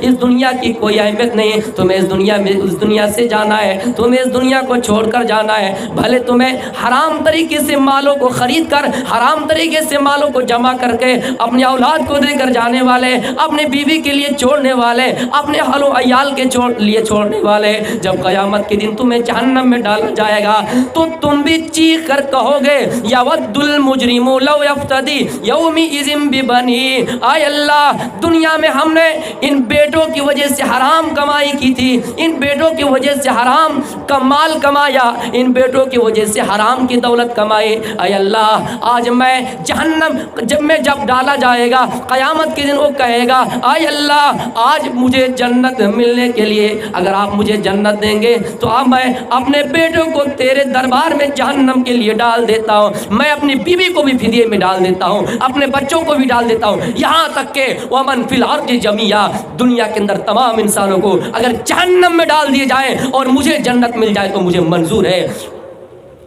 اس دنیا کی کوئی اہمیت نہیں، تمہیں اس دنیا سے جانا ہے، تمہیں اس دنیا کو چھوڑ کر جانا ہے، بھلے تمہیں حرام طریقے سے مالوں کو خرید کر، حرام طریقے سے مالوں کو جمع کر کے اپنی اولاد کو دے کر جانے والے، اپنے بیوی کے لیے چھوڑنے والے، اپنے اہل و عیال کے لیے چھوڑنے والے، جب قیامت کے دن تمہیں جہنم میں ڈالا جائے گا تو تم بھی چیخ کر کہو گے یود المجرم لو یفتدی یومئذ ببنی، آئے اللہ دنیا میں ہم نے ان بیٹوں کی وجہ سے حرام کمائی کی تھی، ان بیٹوں کی وجہ سے حرام کا مال کمایا، ان بیٹوں کی وجہ سے حرام کی دولت کمائی، اے اللہ آج میں جہنم جب ڈالا جائے گا قیامت کے دن وہ کہے گا اے اللہ آج مجھے جنت ملنے کے لیے اگر آپ مجھے جنت دیں گے تو اب میں اپنے بیٹوں کو تیرے دربار میں جہنم کے لیے ڈال دیتا ہوں، میں اپنی بیوی کو بھی فدیے میں ڈال دیتا ہوں، اپنے بچوں کو بھی ڈال دیتا ہوں، یہاں تک کہ ومن فی الارض جمیعا، دنیا کے اندر تمام انسانوں کو اگر جہنم میں ڈال دیے جائیں اور مجھے جنت مل جائے تو مجھے منظور ہے۔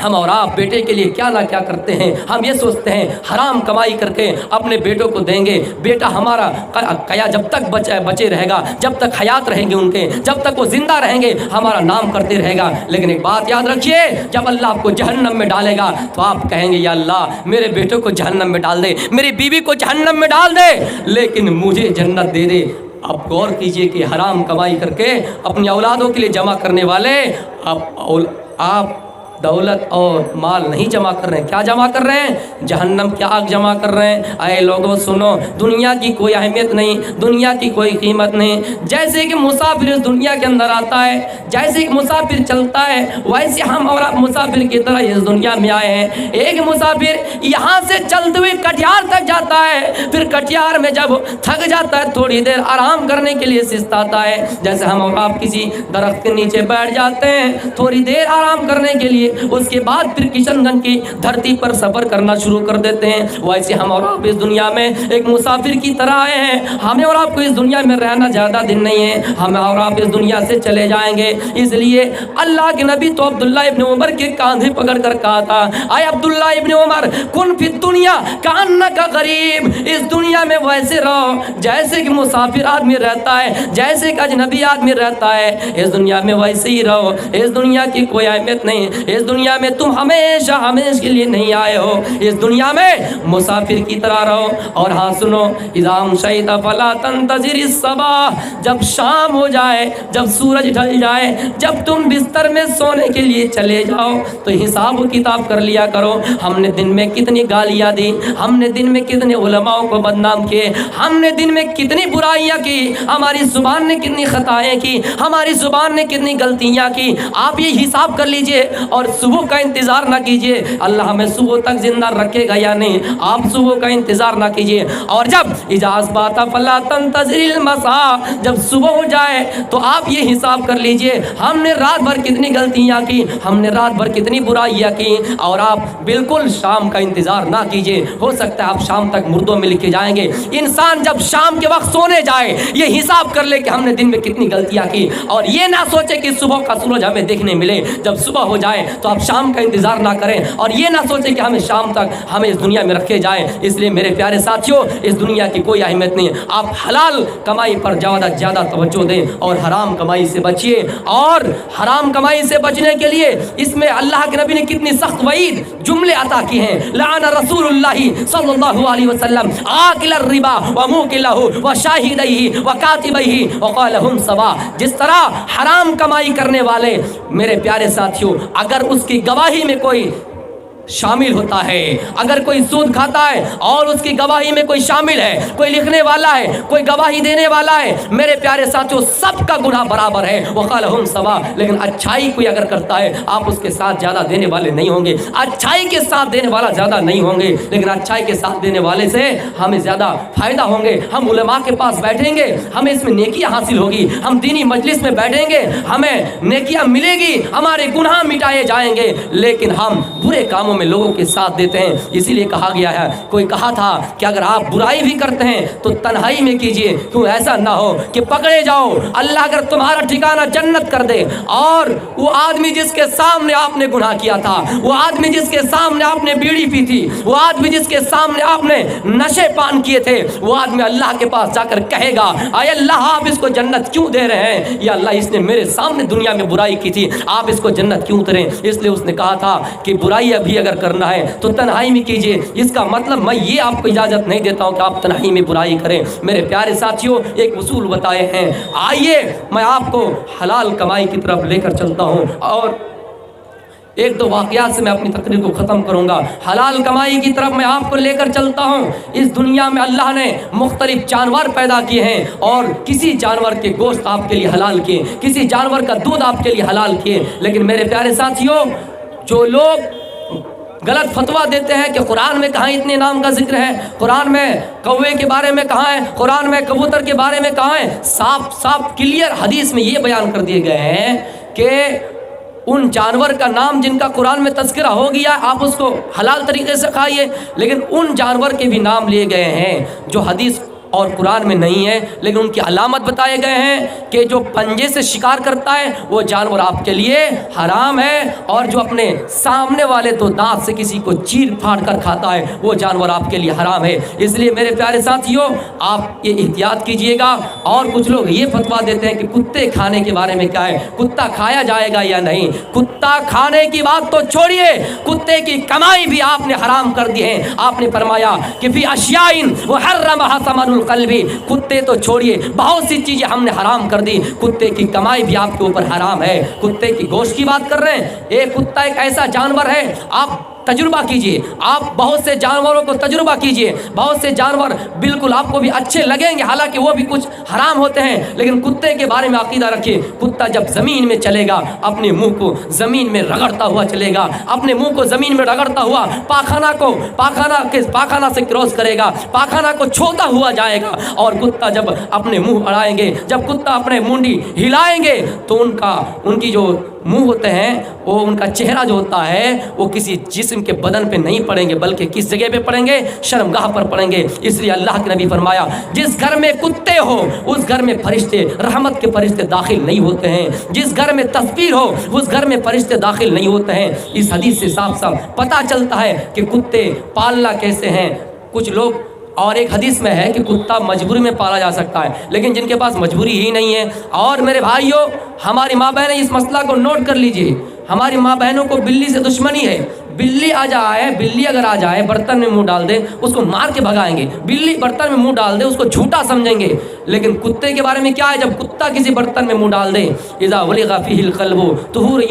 ہم اور آپ بیٹے کے لیے کیا نہ کیا کرتے ہیں، ہم یہ سوچتے ہیں حرام کمائی کر کے اپنے بیٹوں کو دیں گے، بیٹا ہمارا جب تک بچے رہے گا، جب تک حیات رہیں گے ان کے، جب تک وہ زندہ رہیں گے ہمارا نام کرتے رہے گا، لیکن ایک بات یاد رکھیے جب اللہ آپ کو جہنم میں ڈالے گا تو آپ کہیں گے یا اللہ میرے بیٹوں کو جہنم میں ڈال دے، میری بیوی کو جہنم میں ڈال دے لیکن مجھے جنت دے دے۔ آپ غور کیجئے کہ حرام کمائی کر کے اپنی اولادوں کے لیے جمع کرنے والے آپ دولت اور مال نہیں جمع کر رہے ہیں، کیا جمع کر رہے ہیں؟ جہنم کی آگ جمع کر رہے ہیں۔ اے لوگوں سنو، دنیا کی کوئی اہمیت نہیں، دنیا کی کوئی قیمت نہیں، جیسے کہ مسافر اس دنیا کے اندر آتا ہے، جیسے کہ مسافر چلتا ہے ویسے ہم اور آپ مسافر کی طرح اس دنیا میں آئے ہیں۔ ایک مسافر یہاں سے چلتے ہوئے کٹیہار تک جاتا ہے، پھر کٹیہار میں جب تھک جاتا ہے تھوڑی دیر آرام کرنے کے لیے سستاتا ہے، جیسے ہم اور آپ کسی درخت کے نیچے بیٹھ جاتے ہیں تھوڑی دیر آرام کرنے کے لیے، اس کے بعد پھر کشن گنج کی دھرتی پر سفر کرنا شروع کر دیتے ہیں، ویسے ہم اور آپ اس دنیا میں ایک مسافر کی طرح آئے ہیں، ہمیں اور آپ کو اس دنیا میں رہنا زیادہ دن نہیں ہے، ہم اور آپ اس دنیا سے چلے جائیں گے۔ اس لیے اللہ کے نبی تو عبداللہ ابن عمر کے کاندھے پکڑ کر کہا تھا اے عبداللہ ابن عمر کن فی الدنیا کانک غریب، اس دنیا میں ویسے رہو جیسے کہ مسافر آدمی رہتا ہے، جیسے کہ اجنبی آدمی رہتا ہے، اس دنیا میں ویسے ہی رہو، اس دنیا کی کوئی اہمیت نہیں، اس دنیا میں تم ہمیشہ کے لیے نہیں آئے ہو، اس دنیا میں مسافر کی طرح رہو۔ اور ہاں سنو اذا امشیت فلا تنتظر الصباح، جب شام ہو جائے، جب سورج ڈھل جائے، جب تم بستر میں سونے کے لیے چلے جاؤ تو حساب و کتاب کر لیا کرو، ہم نے دن میں کتنی گالیاں دی، ہم نے دن میں کتنے علماء کو بدنام کیے، ہم نے دن میں کتنی برائیاں کی، ہماری زبان نے کتنی خطائیں کی، ہماری زبان نے کتنی غلطیاں کی، آپ یہ حساب کر لیجئے اور صبح کا انتظار نہ کیجئے اللہ ہمیں صبح تک زندہ رکھے گا یا نہیں، آپ صبح کا انتظار نہ کیجئے۔ اور جب اذا اصبحت فلا تنتظر المساء، جب صبح ہو جائے تو آپ یہ حساب کر لیجئے ہم نے رات بھر کتنی غلطیاں کی، ہم نے رات بھر کتنی برائیاں کی، اور آپ بالکل شام کا انتظار نہ کیجئے، ہو سکتا ہے آپ شام تک مردوں میں لکھے جائیں گے۔ انسان جب شام کے وقت سونے جائے یہ حساب کر لے کہ ہم نے دن میں کتنی غلطیاں کی، اور یہ نہ سوچے کہ صبح کا سورج ہمیں دیکھنے ملے، جب صبح ہو جائے तो आप शाम का इंतज़ार ना करें और ये ना सोचें कि हमें शाम तक हमें इस दुनिया में रखे जाएँ। इसलिए मेरे प्यारे साथियों, इस दुनिया की कोई अहमियत नहीं है। आप हलाल कमाई पर ज़्यादा तवज्जो दें और हराम कमाई से बचिए। और हराम कमाई से बचने के लिए इसमें अल्लाह के नबी ने कितनी सख्त वईद जुमले अता किए हैं। लाना रसूलुल्लाही सल्लल्लाहु अलैहि वसल्लम आकिल रिबा व मुकिलहु व शाहिदैहि व कातिबैहि व क़ालहुम सवा। जिस तरह हराम कमाई करने वाले मेरे प्यारे साथियों, अगर उसकी गवाही में कोई शामिल होता है, अगर कोई सूद खाता है और उसकी गवाही में कोई शामिल है, कोई लिखने वाला है, कोई गवाही देने वाला है, मेरे प्यारे साथियों सबका गुनाह बराबर है। वक़ालहुम सवा। लेकिन अच्छाई कोई अगर करता है, आप उसके साथ ज़्यादा देने वाले नहीं होंगे, अच्छाई के साथ देने वाला ज़्यादा नहीं होंगे, लेकिन अच्छाई के साथ देने वाले से हमें ज़्यादा फ़ायदा होंगे। हम उलमा के पास बैठेंगे, हमें इसमें नेकियां हासिल होगी। हम दीनी मजलिस में बैठेंगे, हमें नेकियां मिलेगी, हमारे गुनाह मिटाए जाएंगे। लेकिन हम बुरे कामों में लोगों के साथ देते हैं। इसीलिए कहा गया है, कोई कहा था कि अगर आप बुराई भी करते हैं तो तन्हाई में कीजिए, क्यों ऐसा ना हो कि पकड़े जाओ। अल्लाह अगर तुम्हारा ठिकाना जन्नत कर दे और वो आदमी जिसके सामने आपने गुनाह किया था, वो आदमी जिसके सामने आपने बीड़ी पी थी, वो आदमी जिसके सामने आपने नशे पान किए थे, वो आदमी अल्लाह के पास जाकर कहेगा, आय अल्लाह आप इसको जन्नत क्यों दे रहे हैं? या अल्लाह इसने मेरे सामने दुनिया में बुराई की थी, आप इसको जन्नत क्यों दे रहे हैं? इसलिए उसने कहा था कि बुराई अभी अगर करना है तो तन्हाई में कीजिए। इसका मतलब मैं ये आपको इजाजत नहीं देता हूं कि आप तन्हाई में बुराई करें। मेरे प्यारे साथियों, एक उसूल बताए हैं, आइए मैं आपको हलाल कमाई की तरफ लेकर चलता हूं और एक दो वाक़यात से मैं अपनी तकरीर को ख़त्म करूँगा। हलाल कमाई की तरफ मैं आपको लेकर चलता हूँ। इस दुनिया में अल्लाह ने मुख्तलिफ जानवर पैदा किए हैं और किसी जानवर के गोश्त आपके लिए हलाल किए, किसी जानवर का दूध आपके लिए हलाल किए। लेकिन मेरे प्यारे साथियों, जो लोग गलत फतवा देते हैं कि कुरान में कहाँ इतने नाम का जिक्र है, कुरान में कौवे के बारे में कहाँ है, कुरान में कबूतर के बारे में कहाँ है, साफ साफ क्लियर हदीस में ये बयान कर दिए गए हैं कि उन जानवर का नाम जिनका कुरान में तज़किरा हो गया आप उसको हलाल तरीके से खाइए। लेकिन उन जानवर के भी नाम लिए गए हैं जो हदीस और कुरान में नहीं है, लेकिन उनकी अलामत बताए गए हैं कि जो पंजे से शिकार करता है वो जानवर आपके लिए हराम है, और जो अपने सामने वाले तो दांत से किसी को चीर फाड़ कर खाता है वो जानवर आपके लिए हराम है। इसलिए मेरे प्यारे साथियों, आप ये एहतियात कीजिएगा। और कुछ लोग ये फतवा देते हैं कि कुत्ते खाने के बारे में क्या है, कुत्ता खाया जाएगा या नहीं। कुत्ता खाने की बात तो छोड़िए, कुत्ते की कमाई भी आपने हराम कर दी है। आपने फरमाया कि फी अशियाइन व हर्रमहा समनुल कल्बी, कुत्ते तो छोड़िए, बहुत सी चीजें हमने हराम कर दी, कुत्ते की कमाई भी आपके ऊपर हराम है। कुत्ते की गोश्त की बात कर रहे हैं, एक कुत्ता एक ऐसा जानवर है, आप तजुर्बा कीजिए, आप बहुत से जानवरों को तजुर्बा कीजिए। बहुत से जानवर बिल्कुल आपको भी अच्छे लगेंगे, हालांकि वो भी कुछ हराम होते हैं, लेकिन कुत्ते के बारे में अकीदा रखिए। कुत्ता जब ज़मीन में चलेगा अपने मुंह को ज़मीन में रगड़ता हुआ चलेगा, अपने मुंह को ज़मीन में रगड़ता हुआ पाखाना से क्रॉस करेगा, पाखाना को छोड़ता हुआ जाएगा। और कुत्ता जब अपने मुंह अड़ाएंगे, जब कुत्ता अपने मुंडी हिलाएंगे तो उनकी जो मुंह होते हैं, वो उनका चेहरा जो होता है वो किसी जिस्म के बदन पे नहीं पड़ेंगे, बल्कि किस जगह पे पड़ेंगे, शर्मगाह पर पड़ेंगे। इसलिए अल्लाह के नबी फरमाया, जिस घर में कुत्ते हो उस घर में फरिश्ते, रहमत के फरिश्ते दाखिल नहीं होते हैं। जिस घर में तस्बीह हो उस घर में फरिश्ते दाखिल नहीं होते हैं। इस हदीस से साफ साफ पता चलता है कि कुत्ते पालना कैसे हैं। कुछ लोग, और एक हदीस में है कि कुत्ता मजबूरी में पाला जा सकता है, लेकिन जिनके पास मजबूरी ही नहीं है। और मेरे भाइयों, हमारी माँ बहनें इस मसला को नोट कर लीजिए, हमारी माँ बहनों को बिल्ली से दुश्मनी है। बिल्ली अगर आ जाए बर्तन में मुंह डाल दे उसको मार के भगाएंगे। बिल्ली बर्तन में मुंह डाल दे उसको झूठा समझेंगे। लेकिन कुत्ते के बारे में क्या है, जब कुत्ता किसी बर्तन में मुंह डाल दे, इज़ा उलिगा फीहिल क़ल्बु तुहूर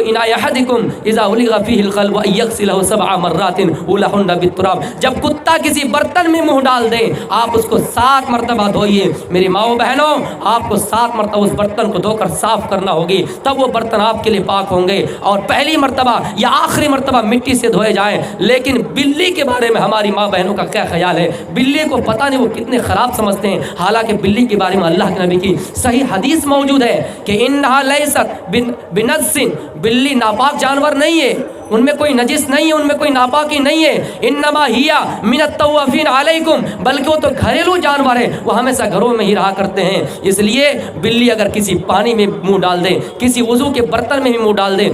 इनायहदिकुम इज़ा उलिगा फीहिल क़ल्बु यग़सिलहु सबअ मर्रातिन उलहुन्न बित्तुराब। जब कुत्ता किसी बर्तन में मुंह डाल दे आप उसको 7 मरतबा धोइए। मेरी माओ बहनों, आपको 7 मरतबा उस बर्तन को धोकर साफ करना होगी, तब वो बर्तन आपके लिए पाक होंगे। और पहली मरतबा या आखिरी मरतबा मिट्टी से धोए जाएं। लेकिन बिल्ली के बारे में हमारी माँ बहनों का क्या ख्याल है? बिल्ली को पता नहीं वो कितने ख़राब समझते हैं। हालांकि बिल्ली के बारे में अल्लाह के नबी की सही हदीस मौजूद है कि इन्नहा लैसत बिनज्सिन, बिल्ली नापाक जानवर नहीं है। उनमें कोई नजिस नहीं है, उनमें कोई नापाकी नहीं है। इन्नमा हिया मिनत तवाफिन अलैकुम, बल्कि वो तो घरेलू जानवर है, वो हमेशा घरों में ही रहा करते हैं। इसलिए बिल्ली अगर किसी पानी में मुंह डाल दे, किसी वजू के बर्तन में भी मुंह डाल दे,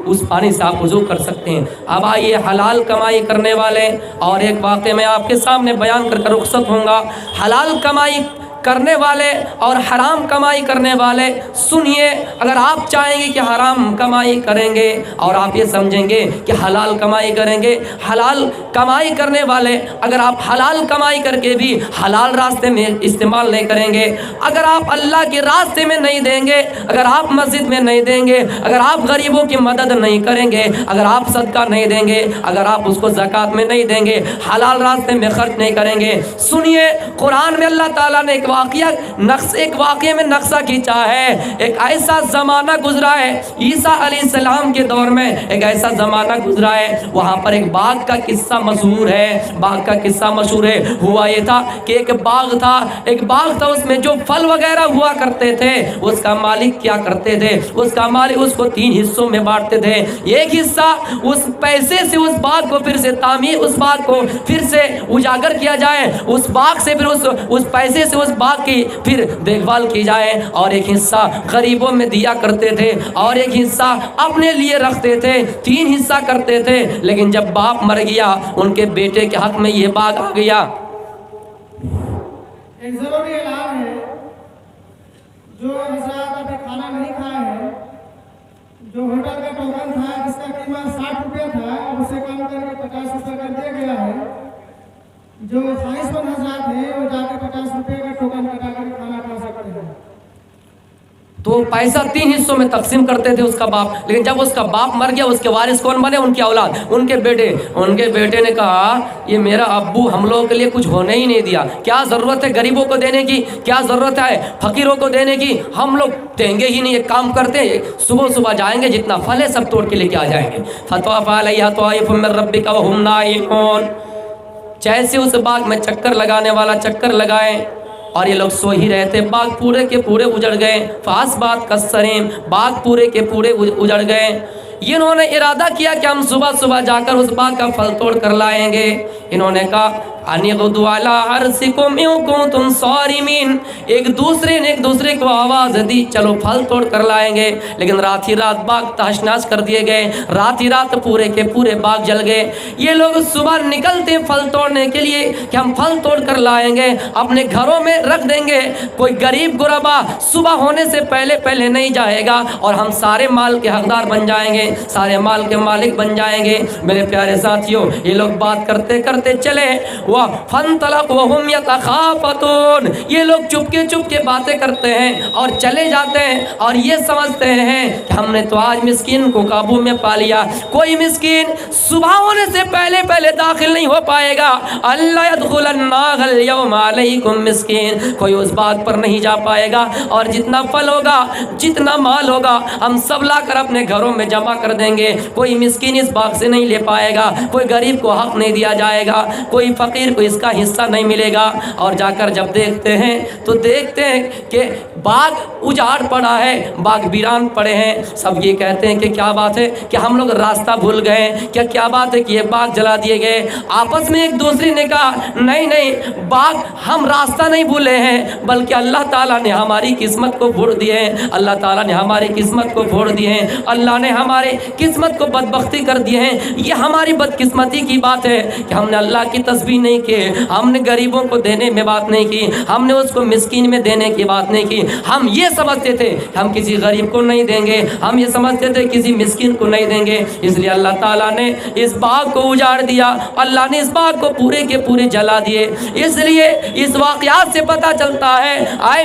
उस पानी से आप वजू कर सकते हैं। अब आइए हलाल कमाई करने वाले और एक वाक़े मैं आपके सामने बयान कर रुखसत होऊंगा। हलाल कमाई करने वाले और हराम कमाई करने वाले सुनिए, अगर आप चाहेंगे कि हराम कमाई करेंगे और आप ये समझेंगे कि हलाल कमाई करेंगे, हलाल कमाई करने वाले अगर आप हलाल कमाई करके भी हलाल रास्ते में इस्तेमाल नहीं करेंगे, अगर आप अल्लाह के रास्ते में नहीं देंगे, अगर आप मस्जिद में नहीं देंगे, अगर आप गरीबों की मदद नहीं करेंगे, अगर आप सदका नहीं देंगे, अगर आप उसको ज़कात में नहीं देंगे, हलाल रास्ते में खर्च नहीं करेंगे, सुनिए कुरान में अल्लाह ताला ने एक वाक़े में नक्शा खींचा है। एक ऐसा ज़माना गुजरा है, ईसा अलैहिस्सलाम के दौर में एक ऐसा ज़माना गुजरा है, वहाँ पर एक बाग का किस्सा मशहूर है। बाग का किस्सा मशहूर है। हुआ ये था कि एक बाग था, उसमें जो फल वगैरह हुआ करते थे, उसका मालिक क्या करते थे, उसका मालिक उसको 3 हिस्सों में बांटते थे। एक हिस्सा उस पैसे से उस बाग को फिर से तामीर, उस बाग को फिर से उजागर किया जाए, उस बाग से फिर उस पैसे से उस बाग की फिर देखभाल की जाए, और एक हिस्सा गरीबों में दिया करते थे और एक हिस्सा अपने लिए रखते थे। 3 हिस्सा करते थे। लेकिन जब बाप मर गया, उनके बेटे के हक में ये बाग आ गया। एक जरूरी ऐलान है, जो हजरात अभी खाना नहीं खाए हैं, जो होटल का टोकन था जिसका कीमत 60 रुपये था, उसे कम करके 50 रुपये कर दिया गया है। जो ख्वाहिशमंद हजरात हैं वो जाकर 50 रुपये का टोकन कटा कर खाना खा सकते हैं। तो पैसा 3 हिस्सों में तकसीम करते थे उसका बाप। लेकिन जब उसका बाप मर गया, उसके वारिस कौन बने? उनकी औलाद, उनके बेटे ने कहा ये मेरा अब्बू हम लोगों के लिए कुछ होने ही नहीं दिया, क्या ज़रूरत है गरीबों को देने की, क्या ज़रूरत है फ़कीरों को देने की, हम लोग देंगे ही नहीं। एक काम करते हैं, सुबह सुबह जाएंगे, जितना फल है सब तोड़ के लेके आ जाएंगे। फतवाफ़ अलैहा ताइफ़ुम मिन रब्बिका व हुम नाइमून। जैसे उस बाग में चक्कर लगाने वाला चक्कर लगाए और ये लोग सो ही रहे थे, बाग पूरे के पूरे उजड़ गए। फास बात कसरीम, बाग पूरे के पूरे उजड़ गए। इन्होंने इरादा किया कि हम सुबह सुबह जाकर उस बाग का फल तोड़ कर लाएंगे। इन्होंने कहा अनिगदु अला हरसिकुम इन कुंतुम सारिमीन। एक दूसरे को आवाज़ दी, चलो फल तोड़ कर लाएंगे। लेकिन रात ही रात बाग तहस-नहस कर दिए गए, रात ही रात पूरे के पूरे बाग जल गए। ये लोग सुबह निकलते फल तोड़ने के लिए कि हम फल तोड़ कर लाएंगे, अपने घरों में रख देंगे, कोई गरीब गुरबा सुबह होने से पहले नहीं जाएगा और हम सारे माल के हकदार बन जाएंगे, सारे माल के मालिक बन जाएंगे। मेरे प्यारे साथियों, ये लोग बात करते करते चले, फंतलक वहुम यतखाफतून। ये लोग चुपके बातें करते हैं और चले जाते हैं और ये समझते हैं कि हमने तो आज मिस्कीन को काबू में पा लिया। कोई मिस्कीन सुबह होने से पहले दाखिल नहीं हो पाएगा। अल्लाह यदखुलन्नार यौम अलैकुम मिस्कीन, कोई उस बात पर नहीं जा पाएगा। और जितना फल होगा, जितना माल होगा, हम सब लाकर अपने घरों में जमा कर देंगे। कोई मिस्कीन इस बाग से नहीं ले पाएगा, कोई गरीब को हक नहीं दिया जाएगा, कोई फकीर को इसका हिस्सा नहीं मिलेगा। और जाकर जब देखते हैं तो देखते हैं कि बाग उजाड़ पड़ा है, बाग वीरान पड़े हैं। सब ये कहते हैं कि क्या बात है कि हम लोग रास्ता भूल गए, क्या बात है कि ये बाग जला दिए गए। आपस में एक दूसरे ने कहा नहीं, बाग हम रास्ता नहीं भूले हैं, बल्कि अल्लाह ताला ने हमारी किस्मत को फोड़ दिए हैं, अल्लाह ताला ने हमारी किस्मत को फोड़ दिए हैं, अल्लाह ने हमारे किस्मत को बदबख्ती कर दिए हैं। ये हमारी बदकिस्मती की बात है कि हमने अल्लाह की तस्बीह नहीं की, हमने गरीबों को देने में बात नहीं की, हमने उसको मिस्कीन में देने की बात नहीं की। हम ये समझते थे हम किसी गरीब को नहीं देंगे, हम ये समझते थे किसी मिस्कीन को नहीं देंगे। इसलिए अल्लाह ताला ने इस बाग को उजाड़ दिया, अल्लाह ने इस बाग को पूरे के पूरे जला दिए। इसलिए इस वाक़यात से पता चलता है, आए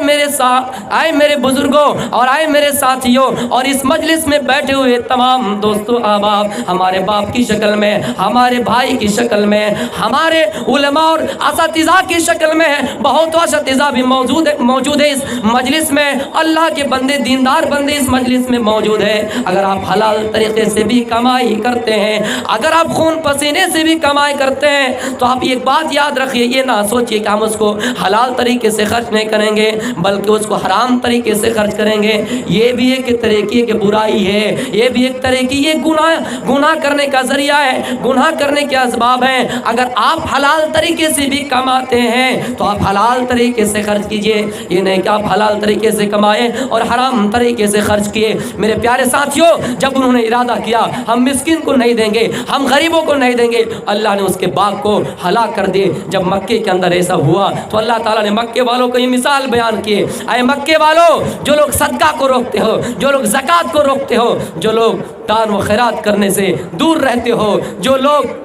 मेरे बुजुर्गों और आए मेरे साथियों और इस मजलिस में बैठे हुए तमाम दोस्तों, अहबाब, हमारे बाप की शक्ल में, हमारे भाई की शक्ल में, हमारे उलमा और असातिज़ा की शक्ल में बहुत असातिज़ा भी मौजूद है इस मजलिस में। अल्लाह के बंदे, दीनदार बंदे इस मजलिस में मौजूद है। अगर आप हलाल तरीके से भी कमाई करते हैं, अगर आप खून पसीने से भी कमाई करते हैं, तो आप एक बात याद रखिए, ये ना सोचिए कि हम उसको हलाल तरीके से खर्च नहीं करेंगे बल्कि उसको हराम तरीके से खर्च करेंगे। ये भी एक तरीके की बुराई है, ये भी एक तरह की ये गुनाह करने का जरिया है, गुनाह करने के असबाब हैं। अगर आप हलाल तरीके से भी कमाते हैं तो आप हलाल तरीके से खर्च कीजिए, ये नहीं कि आप हलाल तरीके से कमाए और हराम तरीके से खर्च किए। मेरे प्यारे साथियों, जब उन्होंने इरादा किया हम मिस्किन को नहीं देंगे, हम गरीबों को नहीं देंगे, अल्लाह ने उसके बाग को हलाक कर दिए। जब मक्के के अंदर ऐसा हुआ तो अल्लाह ताला ने मक्के वालों को ये मिसाल बयान किए, अरे मक्के वालों, जो लोग सदका को रोकते हो, जो लोग ज़कात को रोकते हो, जो लोग दान व खैरात करने से दूर रहते हो, जो लोग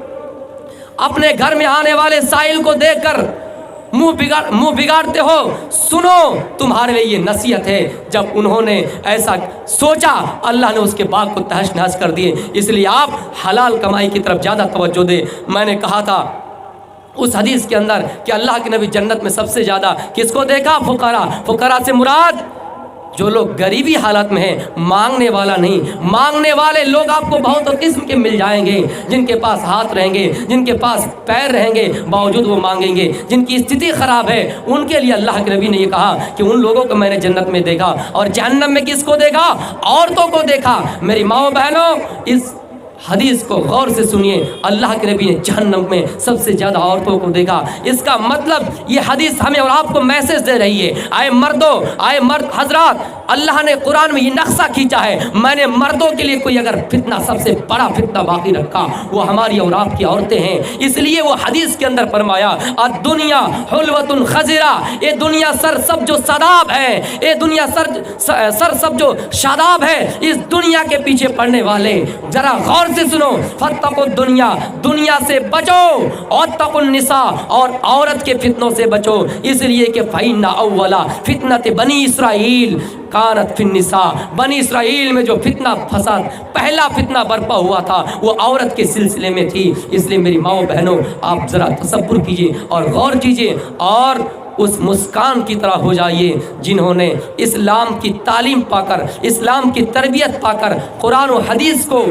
अपने घर में आने वाले साइल को देखकर मुंह बिगाड़ते हो, सुनो तुम्हारे लिए ये नसीहत है। जब उन्होंने ऐसा सोचा अल्लाह ने उसके बाग को तहस नहस कर दिए। इसलिए आप हलाल कमाई की तरफ ज़्यादा तवज्जो दें। मैंने कहा था उस हदीस के अंदर कि अल्लाह के नबी जन्नत में सबसे ज़्यादा किसको देखा? फुकरा से मुराद जो लोग गरीबी हालत में हैं, मांगने वाला नहीं। मांगने वाले लोग आपको बहुत किस्म के मिल जाएंगे, जिनके पास हाथ रहेंगे, जिनके पास पैर रहेंगे, बावजूद वो मांगेंगे। जिनकी स्थिति ख़राब है उनके लिए अल्लाह के नबी ने ये कहा कि उन लोगों को मैंने जन्नत में देखा। और जहन्नम में किसको देखा? औरतों को देखा। मेरी माओ बहनों, इस हदीस को गौर से सुनिए। अल्लाह के नबी ने जहन्नम में सबसे ज़्यादा औरतों को देखा। इसका मतलब ये हदीस हमें और आपको मैसेज दे रही है, आए मर्दों, आए मर्द हजरात, अल्लाह ने कुरान में ये नक्शा खींचा है। मैंने मर्दों के लिए कोई अगर फितना, सबसे बड़ा फितना बाकी रखा, वो हमारी और आपकी औरतें हैं। इसलिए वो हदीस के अंदर फरमाया, दुनिया हुल्वतुन खज़िरा, ये दुनिया सर सब जो सदाब है, ये दुनिया सर सब जो शादाब है, इस दुनिया के पीछे पड़ने वाले जरा गौर से सुनो। फत्तको दुनिया, दुनिया से बचो, और तकुन निसा, और औरत के फितनों से बचो। इसलिए कि फ़इन्ना अव्वला फितनत बनी इसराइल कानत फिन निसा, बनी इसराइल में जो फितना फसाद, पहला फितना बरपा हुआ था वो औरत के सिलसिले में थी। इसलिए मेरी माओ बहनों, आप ज़रा तसब्बुर कीजिए और गौर कीजिए और उस मुस्कान की तरह हो जाइए जिन्होंने इस्लाम की तालीम पाकर, इस्लाम की तरबियत पाकर कुरान और हदीस को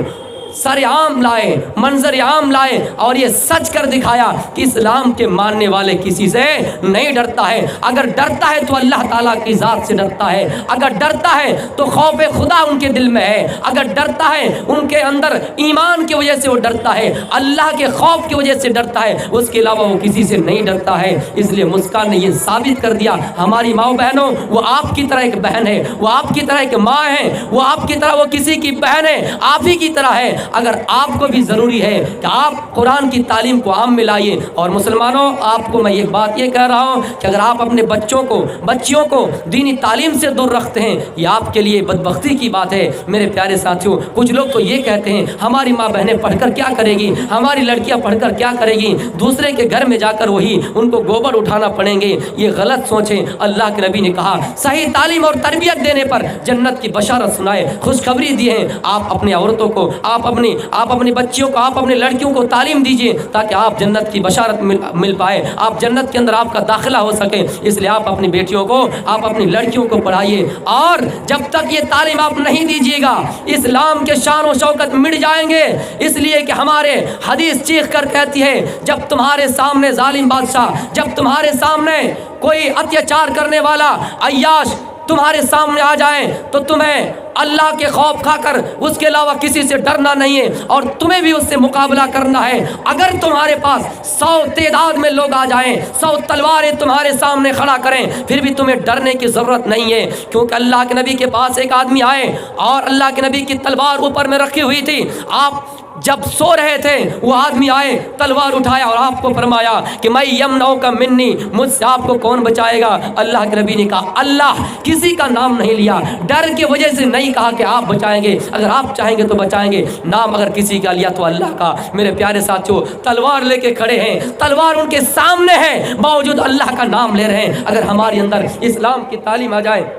सर आम लाए, मंजर आम लाए और ये सच कर दिखाया कि इस्लाम के मानने वाले किसी से नहीं डरता है। अगर डरता है तो अल्लाह ताला की ज़ात से डरता है, अगर डरता है तो खौफ खुदा उनके दिल में है, अगर डरता है उनके अंदर ईमान की वजह से वो डरता है, अल्लाह के खौफ की वजह से डरता है, उसके अलावा वो किसी से नहीं डरता है। इसलिए मुस्कान ने ये साबित कर दिया, हमारी माओ बहनों, वो आपकी तरह एक बहन है, वो आपकी तरह एक माँ है, वो आपकी तरह वो किसी की बहन है, आप ही की तरह है। अगर आपको भी ज़रूरी है कि आप कुरान की तालीम को आम में लाइए। और मुसलमानों, आपको मैं ये बात ये कह रहा हूँ कि अगर आप अपने बच्चियों को दीनी तालीम से दूर रखते हैं, ये आपके लिए बदबख्ती की बात है। मेरे प्यारे साथियों, कुछ लोग तो ये कहते हैं हमारी माँ बहनें पढ़कर क्या करेगी, हमारी लड़कियाँ पढ़कर क्या करेगी, दूसरे के घर में जाकर वही उनको गोबर उठाना पड़ेंगे। ये गलत सोचें। अल्लाह के नबी ने कहा सही तालीम और तरबियत देने पर जन्नत की बशारत सुनाए, खुशखबरी दी है। आप अपनी औरतों को, आप अपनी बच्चियों को, आप अपनी लड़कियों को तालीम दीजिए ताकि आप जन्नत की बशारत मिल पाए, आप जन्नत के अंदर आपका दाखिला हो सके। इसलिए आप अपनी बेटियों को, आप अपनी लड़कियों को पढ़ाइए। और जब तक ये तालीम आप नहीं दीजिएगा, इस्लाम के शान और शौकत मिट जाएंगे। इसलिए कि हमारे हदीस चीख कर कहती है, जब तुम्हारे सामने जालिम बादशाह, जब तुम्हारे सामने कोई अत्याचार करने वाला अय्याश तुम्हारे सामने आ जाए तो तुम्हें अल्लाह के खौफ खाकर उसके अलावा किसी से डरना नहीं है और तुम्हें भी उससे मुकाबला करना है। अगर तुम्हारे पास 100 तादाद में लोग आ जाएं, 100 तलवारें तुम्हारे सामने खड़ा करें, फिर भी तुम्हें डरने की ज़रूरत नहीं है। क्योंकि अल्लाह के नबी के पास एक आदमी आए और अल्लाह के नबी की तलवार ऊपर में रखी हुई थी। आप जब सो रहे थे, वो आदमी आए, तलवार उठाया और आपको फरमाया कि मैं यमनऊ का मिन्नी, मुझसे आपको कौन बचाएगा? अल्लाह के नबी ने कहा अल्लाह, किसी का नाम नहीं लिया, डर की वजह से नहीं कहा कि आप बचाएंगे, अगर आप चाहेंगे तो बचाएंगे, नाम अगर किसी का लिया तो अल्लाह का। मेरे प्यारे साथियों, तलवार लेके खड़े हैं, तलवार उनके सामने है, बावजूद अल्लाह का नाम ले रहे हैं। अगर हमारे अंदर इस्लाम की तालीम आ जाए,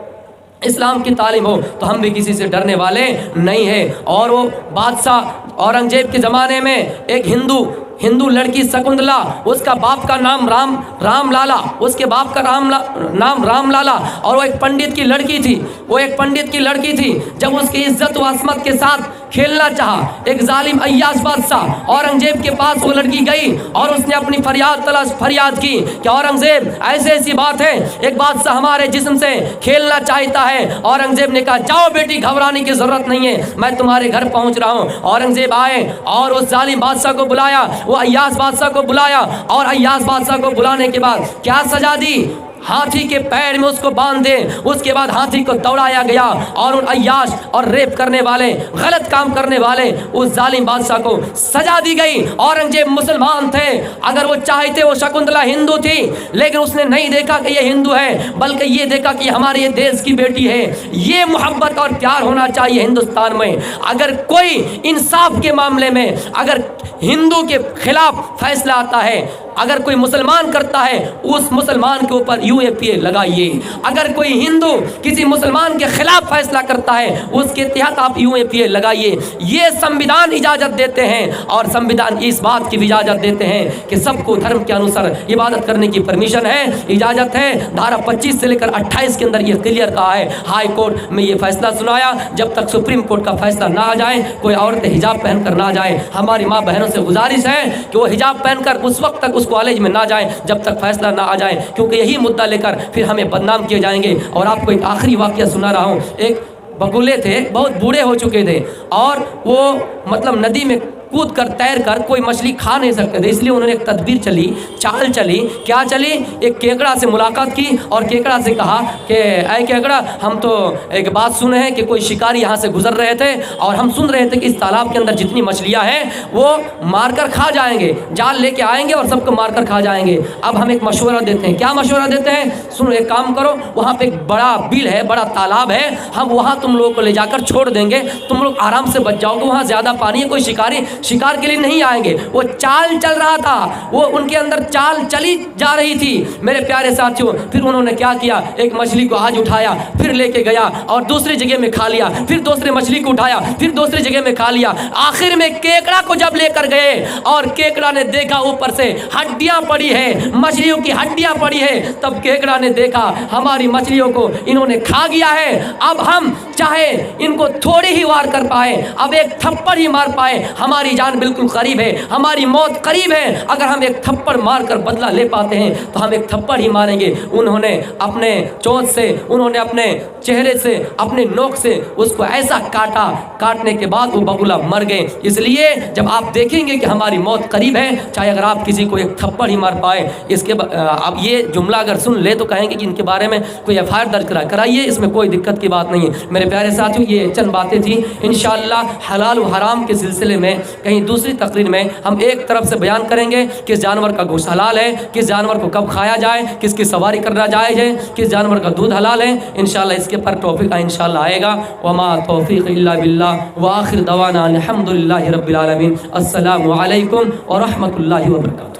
इस्लाम की तालीम हो, तो हम भी किसी से डरने वाले नहीं हैं। और वो बादशाह औरंगजेब के ज़माने में एक हिंदू हिंदू लड़की शकुंतला, उसका बाप का नाम राम लाला, उसके बाप का नाम राम लाला, और वो एक पंडित की लड़की थी, वो एक पंडित की लड़की थी। जब उसकी इज्जत व असमत के साथ खेलना चाहा, एक जालिम अय्याश बादशाह औरंगजेब के पास वो लड़की गई और उसने अपनी फरियाद की कि औरंगजेब ऐसे ऐसी बात है, एक बादशाह हमारे जिस्म से खेलना चाहता है। औरंगजेब ने कहा जाओ बेटी, घबराने की जरूरत नहीं है, मैं तुम्हारे घर पहुंच रहा हूं। औरंगजेब आए और उस जालिम बादशाह को बुलाया, वो अय्याश बादशाह को बुलाया, और अय्याश बादशाह को बुलाने के बाद क्या सजा दी, हाथी के पैर में उसको बांध दे। उसके बाद हाथी को दौड़ाया गया और उन अय्याश और रेप करने वाले, गलत काम करने वाले उस जालिम बादशाह को सजा दी गई। औरंगजेब मुसलमान थे, अगर वो चाहते वो शकुंतला हिंदू थी, लेकिन उसने नहीं देखा कि ये हिंदू है, बल्कि ये देखा कि हमारे ये देश की बेटी है। ये मोहब्बत और प्यार होना चाहिए हिंदुस्तान में। अगर कोई इंसाफ के मामले में अगर हिंदू के खिलाफ फैसला आता है, अगर कोई मुसलमान करता है, उस मुसलमान के ऊपर यूएपीए लगाइए। अगर कोई हिंदू किसी मुसलमान के खिलाफ फैसला करता है, उसके तहत आप यूएपीए लगाइए। ये संविधान इजाज़त देते हैं, और संविधान इस बात की इजाज़त देते हैं कि सबको धर्म के अनुसार इबादत करने की परमिशन है, इजाज़त है। धारा 25 से लेकर 28 के अंदर ये क्लियर कहा है। हाई कोर्ट में ये फैसला सुनाया, जब तक सुप्रीम कोर्ट का फैसला ना आ जाए, कोई औरत हिजाब पहन कर ना जाए। हमारी माँ बहनों से गुजारिश है कि वो हिजाब पहनकर उस वक्त तक कॉलेज में ना जाएं जब तक फैसला ना आ जाए, क्योंकि यही मुद्दा लेकर फिर हमें बदनाम किए जाएंगे। और आपको एक आखिरी वाकया सुना रहा हूँ। एक बगुले थे, बहुत बूढ़े हो चुके थे, और वो मतलब नदी में कूद कर तैर कर कोई मछली खा नहीं सकते थे, इसलिए उन्होंने एक तदबीर चली, चाल चली। क्या चली? एक केकड़ा से मुलाकात की और केकड़ा से कहा कि ऐ केकड़ा, हम तो एक बात सुने हैं कि कोई शिकारी यहाँ से गुजर रहे थे और हम सुन रहे थे कि इस तालाब के अंदर जितनी मछलियाँ हैं वो मारकर खा जाएंगे, जाल लेके आएंगे और सबको मारकर खा जाएंगे। अब हम एक मशवरा देते हैं। क्या मशवरा देते हैं? सुनो, एक काम करो, वहाँ पे एक बड़ा बिल है, बड़ा तालाब है, हम वहाँ तुम लोगों को ले जाकर छोड़ देंगे, तुम लोग आराम से बच जाओगे, वहाँ ज़्यादा पानी है, कोई शिकारी शिकार के लिए नहीं आएंगे। वो चाल चल रहा था, वो उनके अंदर चाल चली जा रही थी मेरे प्यारे साथियों। फिर उन्होंने क्या किया, एक मछली को आज उठाया, फिर लेके गया और दूसरी जगह में खा लिया, फिर दूसरी मछली को उठाया, फिर दूसरी जगह में खा लिया। आखिर में केकड़ा को जब लेकर गए और केकड़ा ने देखा ऊपर से हड्डियां पड़ी है, मछलियों की हड्डियां पड़ी है, तब केकड़ा ने देखा हमारी मछलियों को इन्होंने खा गया है। अब हम चाहे इनको थोड़ी ही वार कर पाए, अब एक थप्पड़ ही मार पाए, हमारी जान बिल्कुल करीब है, हमारी मौत करीब है। अगर हम एक थप्पड़ मारकर बदला ले पाते हैं तो हम एक थप्पड़ ही मारेंगे। उन्होंने अपने चोंच से, उन्होंने अपने चेहरे से, अपने नोक से उसको ऐसा काटा, काटने के बाद वो बगुला मर गए। इसलिए जब आप देखेंगे कि हमारी मौत करीब है, चाहे अगर आप किसी को एक थप्पड़ ही मार पाए, इसके अब ये जुमला अगर सुन ले तो कहेंगे कि इनके बारे में कोई एफआईआर दर्ज कराइए, इसमें कोई दिक्कत की बात नहीं है। मेरे प्यारे साथियों, ये चंद बातें थी। इंशाअल्लाह हलाल व हराम के सिलसिले में कहीं दूसरी तकरीर में हम एक तरफ से बयान करेंगे किस जानवर का गोश्त हलाल है, किस जानवर को कब खाया जाए, किसकी सवारी करना जायज़ है, किस जानवर का दूध हलाल है। इंशाअल्लाह इसके पर टॉपिक इंशाअल्लाह आएगा। वमा तौफीक इल्ला बिल्लाह व आखिर दवाना अल्हम्दुलिल्लाहि रब्बिल आलमीन। अस्सलामु अलैकुम व रहमतुल्लाहि व बरकातुहू।